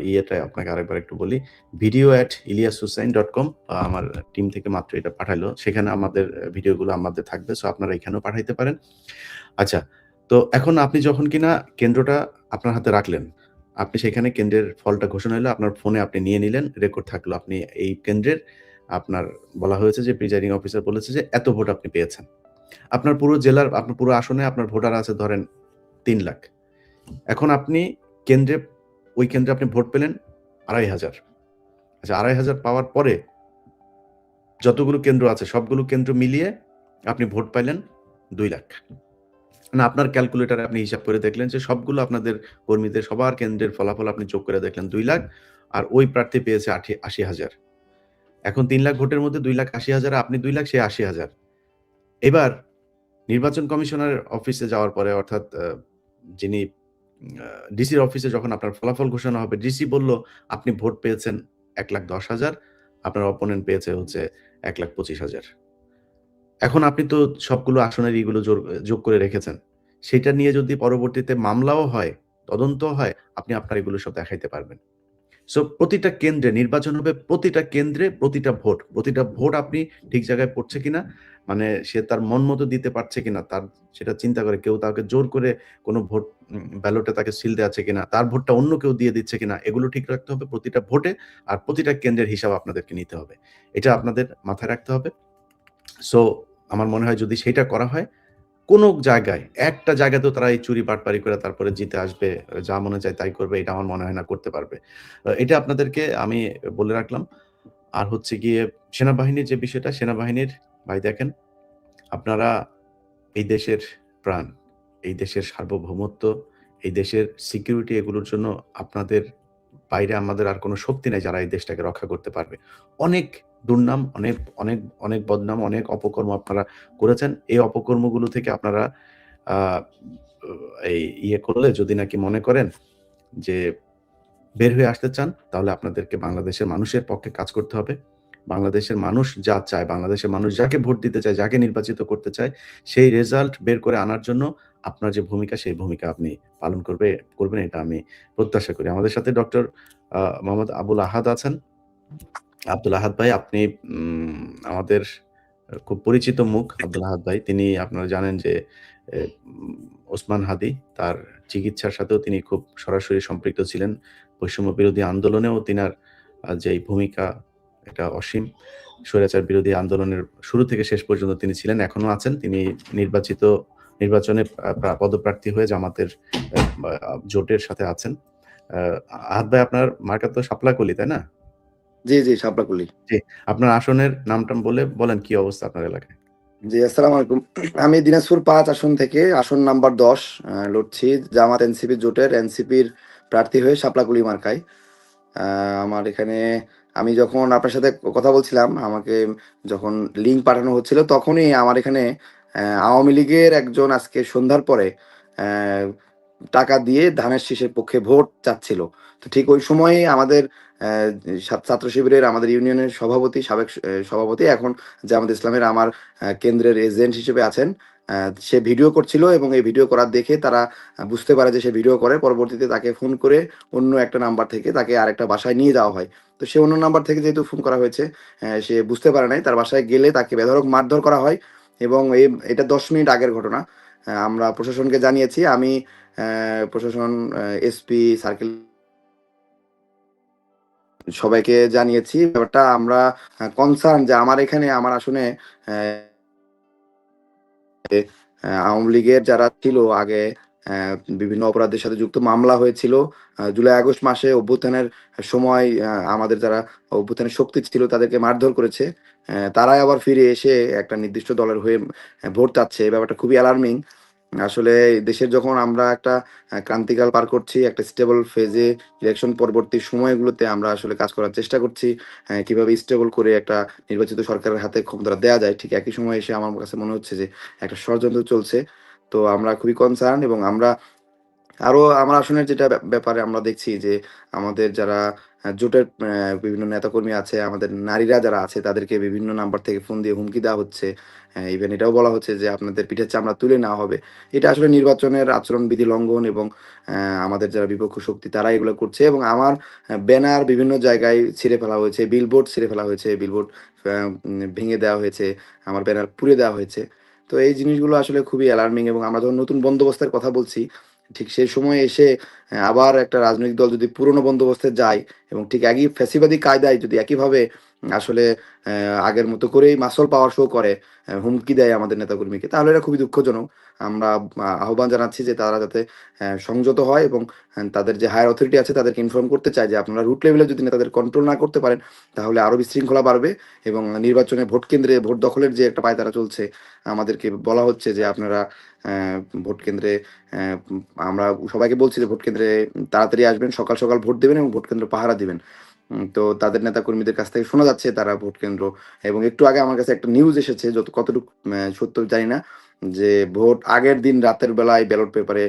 আপনাকে আরেকবার একটু বলি video@ilyashussein.com আমার টিম থেকে মাত্র এটা পাঠাইলো। সেখানে আমাদের ভিডিওগুলো আমাদের থাকবে। সো আপনারা এখানেও পাঠাইতে পারেন। আচ্ছা তো এখন আপনি যখন কিনা কেন্দ্রটা আপনার হাতে রাখলেন, আপনি সেখানে কেন্দ্রের ফলটা ঘোষণা হলো আপনার ফোনে আপনি নিয়ে নিলেন, রেকর্ড থাকলো। আপনি এই কেন্দ্রের আপনার বলা হয়েছে যে প্রিজাইডিং অফিসার বলেছে যে এত ভোট আপনি পেয়েছেন। আপনার পুরো জেলার আপনার পুরো আসনে আপনার ভোটার আছে ধরেন ৩ লাখ। এখন আপনি ওই কেন্দ্রে আপনি ভোট পেলেন ২৫০০। আচ্ছা ২৫০০ পাওয়ার পরে যতগুলো কেন্দ্র আছে সবগুলো কেন্দ্র মিলিয়ে আপনি ভোট পাইলেন ২ লাখ। না আপনার ক্যালকুলেটরে আপনি হিসাব করে দেখলেন যে সবগুলো আপনাদের কর্মীদের সবার কেন্দ্রের ফলাফল আপনি যোগ করে দেখলেন ২ লাখ আর ওই প্রার্থী পেয়েছে ৮০,০০০। এখন ৩ লাখ ভোটের মধ্যে ২,৮০,০০০ আপনি ২ লাখ সে ৮০,০০০। এবার নির্বাচন কমিশনার অফিসে যাওয়ার পরে অর্থাৎ যিনি ডিসির অফিসে যখন আপনার ফলাফল ঘোষণা হবে ডিসি বলল আপনি ভোট পেয়েছেন ১,১০,০০০ আপনার অপোনেন্ট পেয়েছে হচ্ছে ১,২৫,০০০। এখন আপনি তো সবগুলো আসনের এগুলো যোগ করে রেখেছেন। সেটা নিয়ে যদি পরবর্তীতে মামলাও হয়, তদন্ত হয়, আপনি আপনার এগুলো সব দেখাইতে পারবেন। সো প্রতিটা কেন্দ্রে নির্বাচন হবে, প্রতিটা কেন্দ্রে প্রতিটা ভোট আপনি ঠিক জায়গায় পড়ছে কিনা, মানে সে তার মন মতো দিতে পারছে কিনা, তার সেটা চিন্তা করে কেউ তাকে জোর করে কোনো ভোট ব্যালটে তাকে সিল দেওয়া আছে কিনা, তার ভোটটা অন্য কেউ দিয়ে দিচ্ছে কিনা, এগুলো ঠিক রাখতে হবে প্রতিটা ভোটে আর প্রতিটা কেন্দ্রের হিসাব আপনাদেরকে নিতে হবে। এটা আপনাদের মাথায় রাখতে হবে। সো আমার মনে হয় যদি সেটা করা হয় কোন জায়গায় একটা জায়গাতেও তারা এই চুরি বাটপারি করে তারপরে জিতে আসবে, যা মনে চায় তাই করবে এটা আমার মনে হয় না করতে পারবে। এটা আপনাদেরকে আমি বলে রাখলাম। আর হচ্ছে গিয়ে সেনাবাহিনীর যে বিষয়টা, সেনাবাহিনীর ভাই দেখেন আপনারা এই দেশের প্রাণ, এই দেশের সার্বভৌমত্ব, এই দেশের সিকিউরিটি এগুলোর জন্য আপনাদের বাইরে আমাদের আর কোনো শক্তি নাই যারা এই দেশটাকে রক্ষা করতে পারবে। অনেক দুর্নাম, অনেক বদনাম, অনেক অপকর্ম আপনারা করেছেন। এই অপকর্মগুলো থেকে আপনারা আহ, এই ইয়ে করলে যদি নাকি মনে করেন যে বের হয়ে আসতে চান, তাহলে আপনাদেরকে বাংলাদেশের মানুষের পক্ষে কাজ করতে হবে। বাংলাদেশের মানুষ যা চায়, বাংলাদেশের মানুষ যাকে ভোট দিতে চায়, যাকে নির্বাচিত করতে চায়, সেই রেজাল্ট বের করে আনার জন্য আপনার যে ভূমিকা, সেই ভূমিকা আপনি পালন করবেন, এটা আমি প্রত্যাশা করি। আমাদের সাথে ডক্টর মোহাম্মদ আবুল আহাদ আছেন। আব্দুল আহাদ ভাই, আপনি আমাদের খুব পরিচিত মুখ। আব্দুল আহাদ ভাই, তিনি আপনারা জানেন যে ওসমান হাদি তার চিকিৎসার সাথেও তিনি খুব সরাসরি সম্পৃক্ত ছিলেন। বৈষম্য বিরোধী আন্দোলনেও তিনার যে ভূমিকা, এটা অসীম। স্বৈরাচার বিরোধী আন্দোলনের শুরু থেকে শেষ পর্যন্ত তিনি ছিলেন, এখনো আছেন। তিনি নির্বাচনে পদপ্রার্থী হয়ে জামাতের জোটের সাথে আছেন। আহাদ ভাই, আপনার মার্কা তো শাপলাকলি, তাই না? জি জি, শাপলাকলি। জি, আপনার আসনের নামটাম বলেন কি অবস্থা আপনার এলাকায়? জি, আসসালামু আলাইকুম। আমি দিনাজপুর ৫ আসন থেকে আসন নাম্বার ১০ লড়ছি। জামাত এনসিপি জোটের এনসিপির প্রার্থী হয়ে শাপলাকলি মার্কায়। আমার এখানে আমি যখন আপনার সাথে কথা বলছিলাম, আমাকে যখন লিঙ্ক পাঠানো হচ্ছিল, তখনই আমার এখানে আওয়ামী লীগের একজন আজকে সন্ধ্যার পরে টাকা দিয়ে ধানের শীষের পক্ষে ভোট চাচ্ছিল। তো ঠিক ওই সময়ে আমাদের ছাত্র শিবিরের আমাদের ইউনিয়নের সভাপতি, সাবেক সভাপতি, এখন জামাত ইসলামের আমার কেন্দ্রের এজেন্ট হিসেবে আছেন, সে ভিডিও করছিল এবং এই ভিডিও করার দেখে তারা বুঝতে পারে যে সে ভিডিও করে। পরবর্তীতে তাকে ফোন করে অন্য একটা নাম্বার থেকে তাকে আরেকটা বাসায় নিয়ে যাওয়া হয়। তো সে অন্য নাম্বার থেকে যেহেতু ফোন করা হয়েছে, সে বুঝতে পারে নাই। তার বাসায় গেলে তাকে বেধড়ক মারধর করা হয় এবং এটা 10 মিনিট আগের ঘটনা। আমরা প্রশাসনকে জানিয়েছি। আমি প্রশাসন, এসপি, সার্কেল সবাইকে জানিয়েছি ব্যাপারটা। আমরা কনসার্ন যে আমার এখানে আমার আসনে আওয়ামী লীগের যারা ছিল আগে, বিভিন্ন অপরাধের সাথে যুক্ত মামলা হয়েছিল। জুলাই আগস্ট মাসে অভ্যুত্থানের সময় আমাদের যারা অভ্যুত্থানের শক্তি ছিল তাদেরকে মারধর করেছে। তারাই আবার ফিরে এসে একটা নির্দিষ্ট দলের হয়ে ভোট চাচ্ছে। এই ব্যাপারটা খুবই অ্যালার্মিং। আসলে দেশের যখন আমরা একটা ক্রান্তিকাল পার করছি, একটা স্টেবল ফেজে, ইলেকশন পরবর্তী সময়গুলোতে আমরা আসলে কাজ করার চেষ্টা করছি, কিভাবে স্টেবল করে একটা নির্বাচিত সরকারের হাতে ক্ষমতাটা দেওয়া যায়। ঠিক একই সময় এসে আমার কাছে মনে হচ্ছে যে একটা ষড়যন্ত্র চলছে। তো আমরা খুবই কনসার্ন এবং আমরা আরো আমার আসনের যেটা ব্যাপারে আমরা দেখছি যে আমাদের যারা জোটের বিভিন্ন নেতাকর্মী আছে, আমাদের নারীরা যারা আছে, তাদেরকে বিভিন্ন নাম্বার থেকে ফোন দিয়ে হুমকি দেওয়া হচ্ছে। ইভেন এটাও বলা হচ্ছে যে আপনাদের পিঠের চামড়া তুলে নেওয়া হবে। এটা আসলে নির্বাচনের আচরণবিধি লঙ্ঘন এবং আমাদের যারা বিপক্ষ শক্তি তারা এগুলো করছে। এবং আমার ব্যানার বিভিন্ন জায়গায় ছিঁড়ে ফেলা হয়েছে, বিলবোর্ড ছিঁড়ে ফেলা হয়েছে, বিলবোর্ড ভেঙে দেওয়া হয়েছে, আমার ব্যানার পুড়ে দেওয়া হয়েছে। তো এই জিনিসগুলো আসলে খুবই অ্যালার্মিং এবং আমরা যখন নতুন বন্দোবস্তের কথা বলছি, ঠিক সেই সময় এসে আবার একটা রাজনৈতিক দল যদি পুরনো বন্দোবস্তে যায় এবং ঠিক একই ফ্যাসিবাদী কায়দায় যদি একইভাবে আসলে আগের মতো করেই মাসল পাওয়ার শো করে, হুমকি দেয় আমাদের নেতাকর্মীকে, তাহলে এটা খুবই দুঃখজনক। আমরা আহ্বান জানাচ্ছি যে তারা যাতে সংযত হয় এবং তাদের যে হায়ার অথরিটি আছে তাদেরকে ইনফর্ম করতে চায় যে আপনারা রুট লেভেলে যদি নেতাদের কন্ট্রোল না করতে পারেন, তাহলে আরও বিশৃঙ্খলা বাড়বে এবং নির্বাচনে ভোট কেন্দ্রে ভোট দখলের যে একটা পায়তারা চলছে, আমাদেরকে বলা হচ্ছে যে আপনারা ভোট কেন্দ্রে, আমরা সবাইকে বলছি যে ভোট কেন্দ্রে তাড়াতাড়ি আসবেন, সকাল সকাল ভোট দেবেন এবং ভোট কেন্দ্র পাহারা দিবেন। তো তাদের নেতা কর্মীদের কাছ থেকে শোনা যাচ্ছে তারা ভোট কেন্দ্র, এবং একটু আগে আমার কাছে একটা নিউজ এসেছে, কতটুকু সত্য জানি না, যে ভোট আগের দিন রাতের বেলায় ব্যালট পেপারে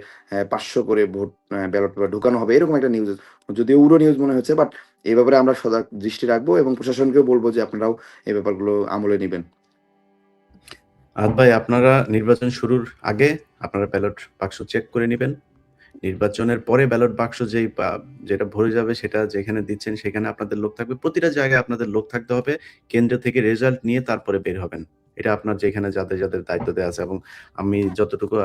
500 করে ভোট ব্যালট পেপার ঢুকানো হবে, এরকম একটা নিউজ। যদিও উড়ো নিউজ মনে হচ্ছে, বাট এই ব্যাপারে আমরা সজাগ দৃষ্টি রাখবো এবং প্রশাসনকেও বলবো যে আপনারাও এই ব্যাপারগুলো আমলে নেবেন। আহাদ ভাই, আপনারা নির্বাচন শুরুর আগে আপনারা ব্যালট বাক্স চেক করে নেবেন। নির্বাচনের পরে ব্যালট বাক্স যেটা ভরে যাবে, সেটা যেখানে দিচ্ছেন সেখানে আপনাদের লোক থাকবে। প্রতিটা জায়গায় আপনাদের লোক থাকতে হবে। কেন্দ্র থেকে রেজাল্ট নিয়ে তারপরে বের হবেন। এটা আপনার যেখানে যাদের দায়িত্ব দেওয়া আছে। এবং আমি যতটুকু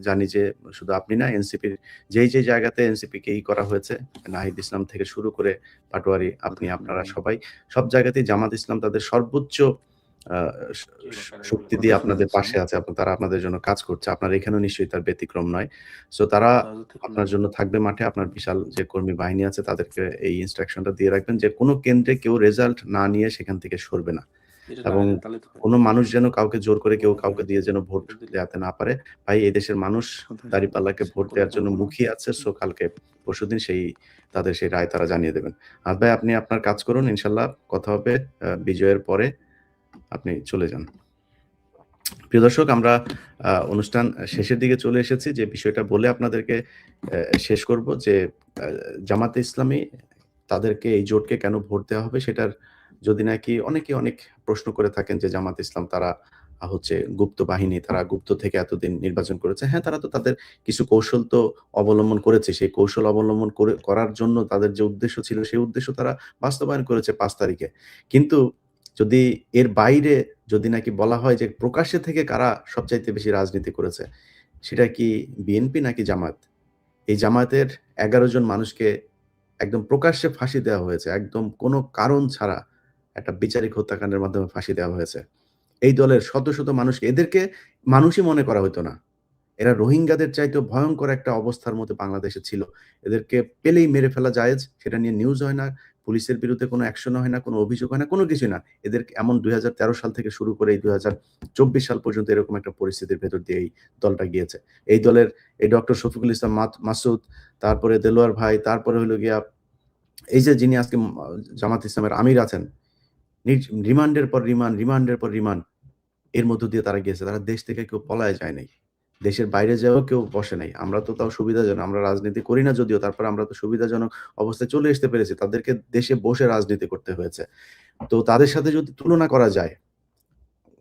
জানি যে শুধু আপনি না, এনসিপির যেই জায়গাতে এনসিপিকে করা হয়েছে, নাহিদ ইসলাম থেকে শুরু করে পাটোয়ারি, আপনারা সবাই, সব জায়গাতেই জামাত ইসলাম তাদের সর্বোচ্চ শক্তি দিয়ে আপনাদের পাশে আছে। তারা আপনাদের জন্য কাজ করছে। আপনার এখানেও নিশ্চয়ই তার ব্যতিক্রম নয়। সো তারা আপনার জন্য থাকবে মাঠে। আপনার বিশাল যে কর্মী বাহিনী আছে তাদেরকে এই ইনস্ট্রাকশনটা দিয়ে রাখবেন যে কোনো কেন্দ্রে কেউ রেজাল্ট না নিয়ে সেখান থেকে সরবে না, এবং কোনো মানুষ যেন কাউকে জোর করে কেউ কাউকে দিয়ে যেন ভোট দেওয়াতে না পারে। ভাই, এই দেশের মানুষ দাঁড়িপাল্লাকে ভোট দেওয়ার জন্য মুখিয়ে আছে। সো কালকে পরশুদিন তাদের সেই রায় তারা জানিয়ে দেবেন। আজ ভাই, আপনি আপনার কাজ করুন, ইনশাল্লাহ কথা হবে বিজয়ের পরে। আপনি চলে যান। প্রিয় দর্শক, আমরা অনুষ্ঠান শেষের দিকে চলে এসেছি। যে বিষয়টা বলে আপনাদেরকে শেষ করব যে জামাতে ইসলামী তাদেরকে এই জোটকে কেন ভোট দেওয়া হবে সেটার যদি নাকি অনেকে অনেক প্রশ্ন করে থাকেন যে জামাত ইসলাম তারা হচ্ছে গুপ্ত বাহিনী, তারা গুপ্ত থেকে এতদিন নির্বাচন করেছে। হ্যাঁ, তারা তো তাদের কিছু কৌশল তো অবলম্বন করেছে। সেই কৌশল অবলম্বন করার জন্য তাদের যে উদ্দেশ্য ছিল সেই উদ্দেশ্য তারা বাস্তবায়ন করেছে 5 তারিখে। কিন্তু যদি এর বাইরে যদি নাকি বলা হয় যে প্রকাশ্যে থেকে কারা সবচাইতে বেশি রাজনীতি করেছে, সেটা কি বিএনপি নাকি জামাত? এই জামায়াতের 11 জন মানুষকে একদম প্রকাশ্যে ফাঁসি দেওয়া হয়েছে। একদম কোনো কারণ ছাড়া একটা বিচারিক হত্যাকাণ্ডের মাধ্যমে ফাঁসি দেওয়া হয়েছে। এই দলের শত, শত মানুষকে, এদেরকে মানুষই মনে করা হতো না। এরা রোহিঙ্গাদের চাইতেও ভয়ংকর একটা অবস্থার মধ্যে বাংলাদেশে ছিল। এদেরকে পেলেই মেরে ফেলা জায়েজ, সেটা নিয়ে নিউজ হয় না, পুলিশের বিরুদ্ধে কোনো অ্যাকশন হয় না, কোনো অভিযোগ হয় না, কোনো কিছুই না। এদের এমন 2013 সাল থেকে শুরু করে এই 2024 সাল পর্যন্ত এরকম একটা পরিস্থিতির ভেতর দিয়ে এই দলটা গিয়েছে। এই দলের এই ডক্টর শফিকুল ইসলাম মাসুদ, তারপরে দেলোয়ার ভাই, তারপরে হলো গিয়া এই যে যিনি আজকে জামাত ইসলামের আমির আছেন, রিমান্ডের পর রিমান্ডের পর রিমান্ড, এর মধ্য দিয়ে তারা গিয়েছে। তারা দেশ থেকে কেউ পলায় যায় নাই। দেশের বাইরে যাওয়াও কেউ বসে নাই। আমরা তো তাও সুবিধাজনক, আমরা রাজনীতি করি না যদিও, তারপর আমরা তো সুবিধাজনক অবস্থায় চলে আসতে পেরেছি। তাদেরকে দেশে বসে রাজনীতি করতে হয়েছে। তো তাদের সাথে যদি তুলনা করা যায়,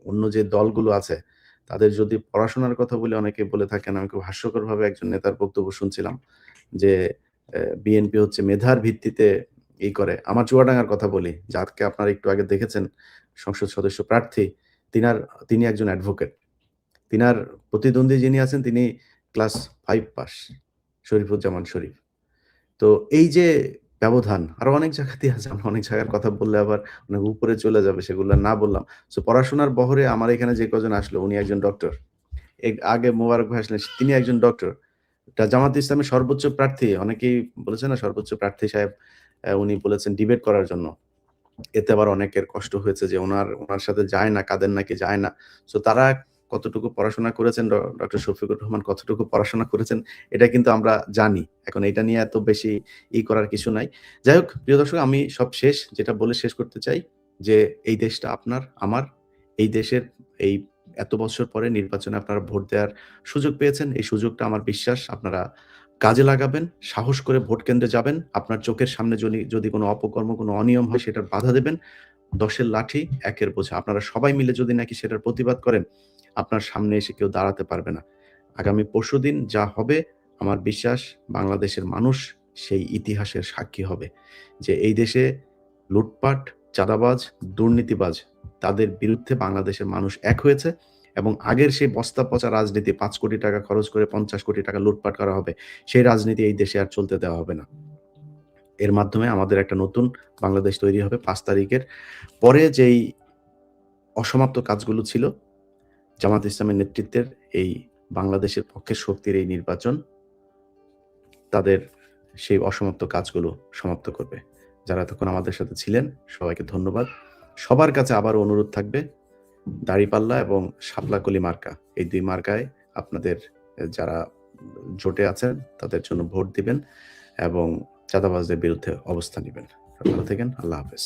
অন্য যে দলগুলো আছে তাদের যদি পড়াশোনার কথা বলে অনেকে বলে থাকেন, আমি খুব হাস্যকরভাবে একজন নেতার বক্তব্য শুনছিলাম যে বিএনপি হচ্ছে মেধার ভিত্তিতে করে। আমার চুয়াডাঙ্গার কথা বলি, যাকে আপনারা একটু আগে দেখেছেন সংসদ সদস্য প্রার্থী, তিনি একজন অ্যাডভোকেট। তিনার প্রতিদ্বন্দ্বী যিনি আছেন তিনি ক্লাস 5 পাস, শরীফুজ্জামান শরীফ। তো এই যে ব্যবধান আরো অনেক জায়গাতেই আছে, আমরা অনেক জায়গার কথা বললে আবার অনেক উপরে চলে যাবে, সেগুলো না বললাম। সো পড়াশোনার বহরে আমার এখানে যে কজন আসলো, উনি একজন ডক্টর। আগে মোবারক ভাই আসলেন, তিনি একজন ডক্টর। জামাত ইসলামের সর্বোচ্চ প্রার্থী, অনেকেই বলেছেন না সর্বোচ্চ প্রার্থী সাহেব, উনি বলেছেন ডিবেট করার জন্য। এতে আবার অনেকের কষ্ট হয়েছে যে ওনার সাথে যায় না, কাদের নাকি যায় না। সো তারা কতটুকু পড়াশোনা করেছেন, ডক্টর শফিকুর রহমান কতটুকু পড়াশোনা করেছেন, এটা কিন্তু আমরা জানি। এখন এটা নিয়ে এত বেশি করার কিছু নাই। যাই হোক, প্রিয় দর্শক, আমি সব শেষ যেটা বলে শেষ করতে চাই যে এই দেশটা আপনার, আমার। এই দেশের এই এত বছর পরে নির্বাচনে আপনারা ভোট দেওয়ার সুযোগ পেয়েছেন। এই সুযোগটা আমার বিশ্বাস আপনারা কাজে লাগাবেন, সাহস করে ভোট কেন্দ্রে যাবেন। আপনার চোখের সামনে যদি কোনো অপকর্ম, কোনো অনিয়ম হয় সেটার বাধা দেবেন। 10-এর লাঠি 1-এর বোঝা। আপনারা সবাই মিলে যদি নাকি সেটার প্রতিবাদ করেন, আপনার সামনে এসে কেউ দাঁড়াতে পারবে না। আগামী পরশুদিন যা হবে, আমার বিশ্বাস বাংলাদেশের মানুষ সেই ইতিহাসের সাক্ষী হবে যে এই দেশে লুটপাট, চাঁদাবাজ, দুর্নীতিবাজ, তাদের বিরুদ্ধে বাংলাদেশের মানুষ এক হয়েছে এবং আগের সেই বস্তা পচা রাজনীতি, 5 কোটি টাকা খরচ করে 50 কোটি টাকা লুটপাট করা হবে, সেই রাজনীতি এই দেশে আর চলতে দেওয়া হবে না। এর মাধ্যমে আমাদের একটা নতুন বাংলাদেশ তৈরি হবে। 5 তারিখের পরে যেই অসমাপ্ত কাজগুলো ছিল, জামাত ইসলামের নেতৃত্বের এই বাংলাদেশের পক্ষের শক্তির এই নির্বাচন তাদের সেই অসমাপ্ত কাজগুলো সমাপ্ত করবে। যারা এতক্ষণ আমাদের সাথে ছিলেন সবাইকে ধন্যবাদ। সবার কাছে আবারও অনুরোধ থাকবে, দাঁড়িপাল্লা এবং শাপলাকলি মার্কা, এই 2 মার্কায় আপনাদের যারা জোটে আছেন তাদের জন্য ভোট দিবেন এবং চাঁদাবাজদের বিরুদ্ধে অবস্থান নেবেন। ভালো থাকেন। আল্লাহ হাফেজ।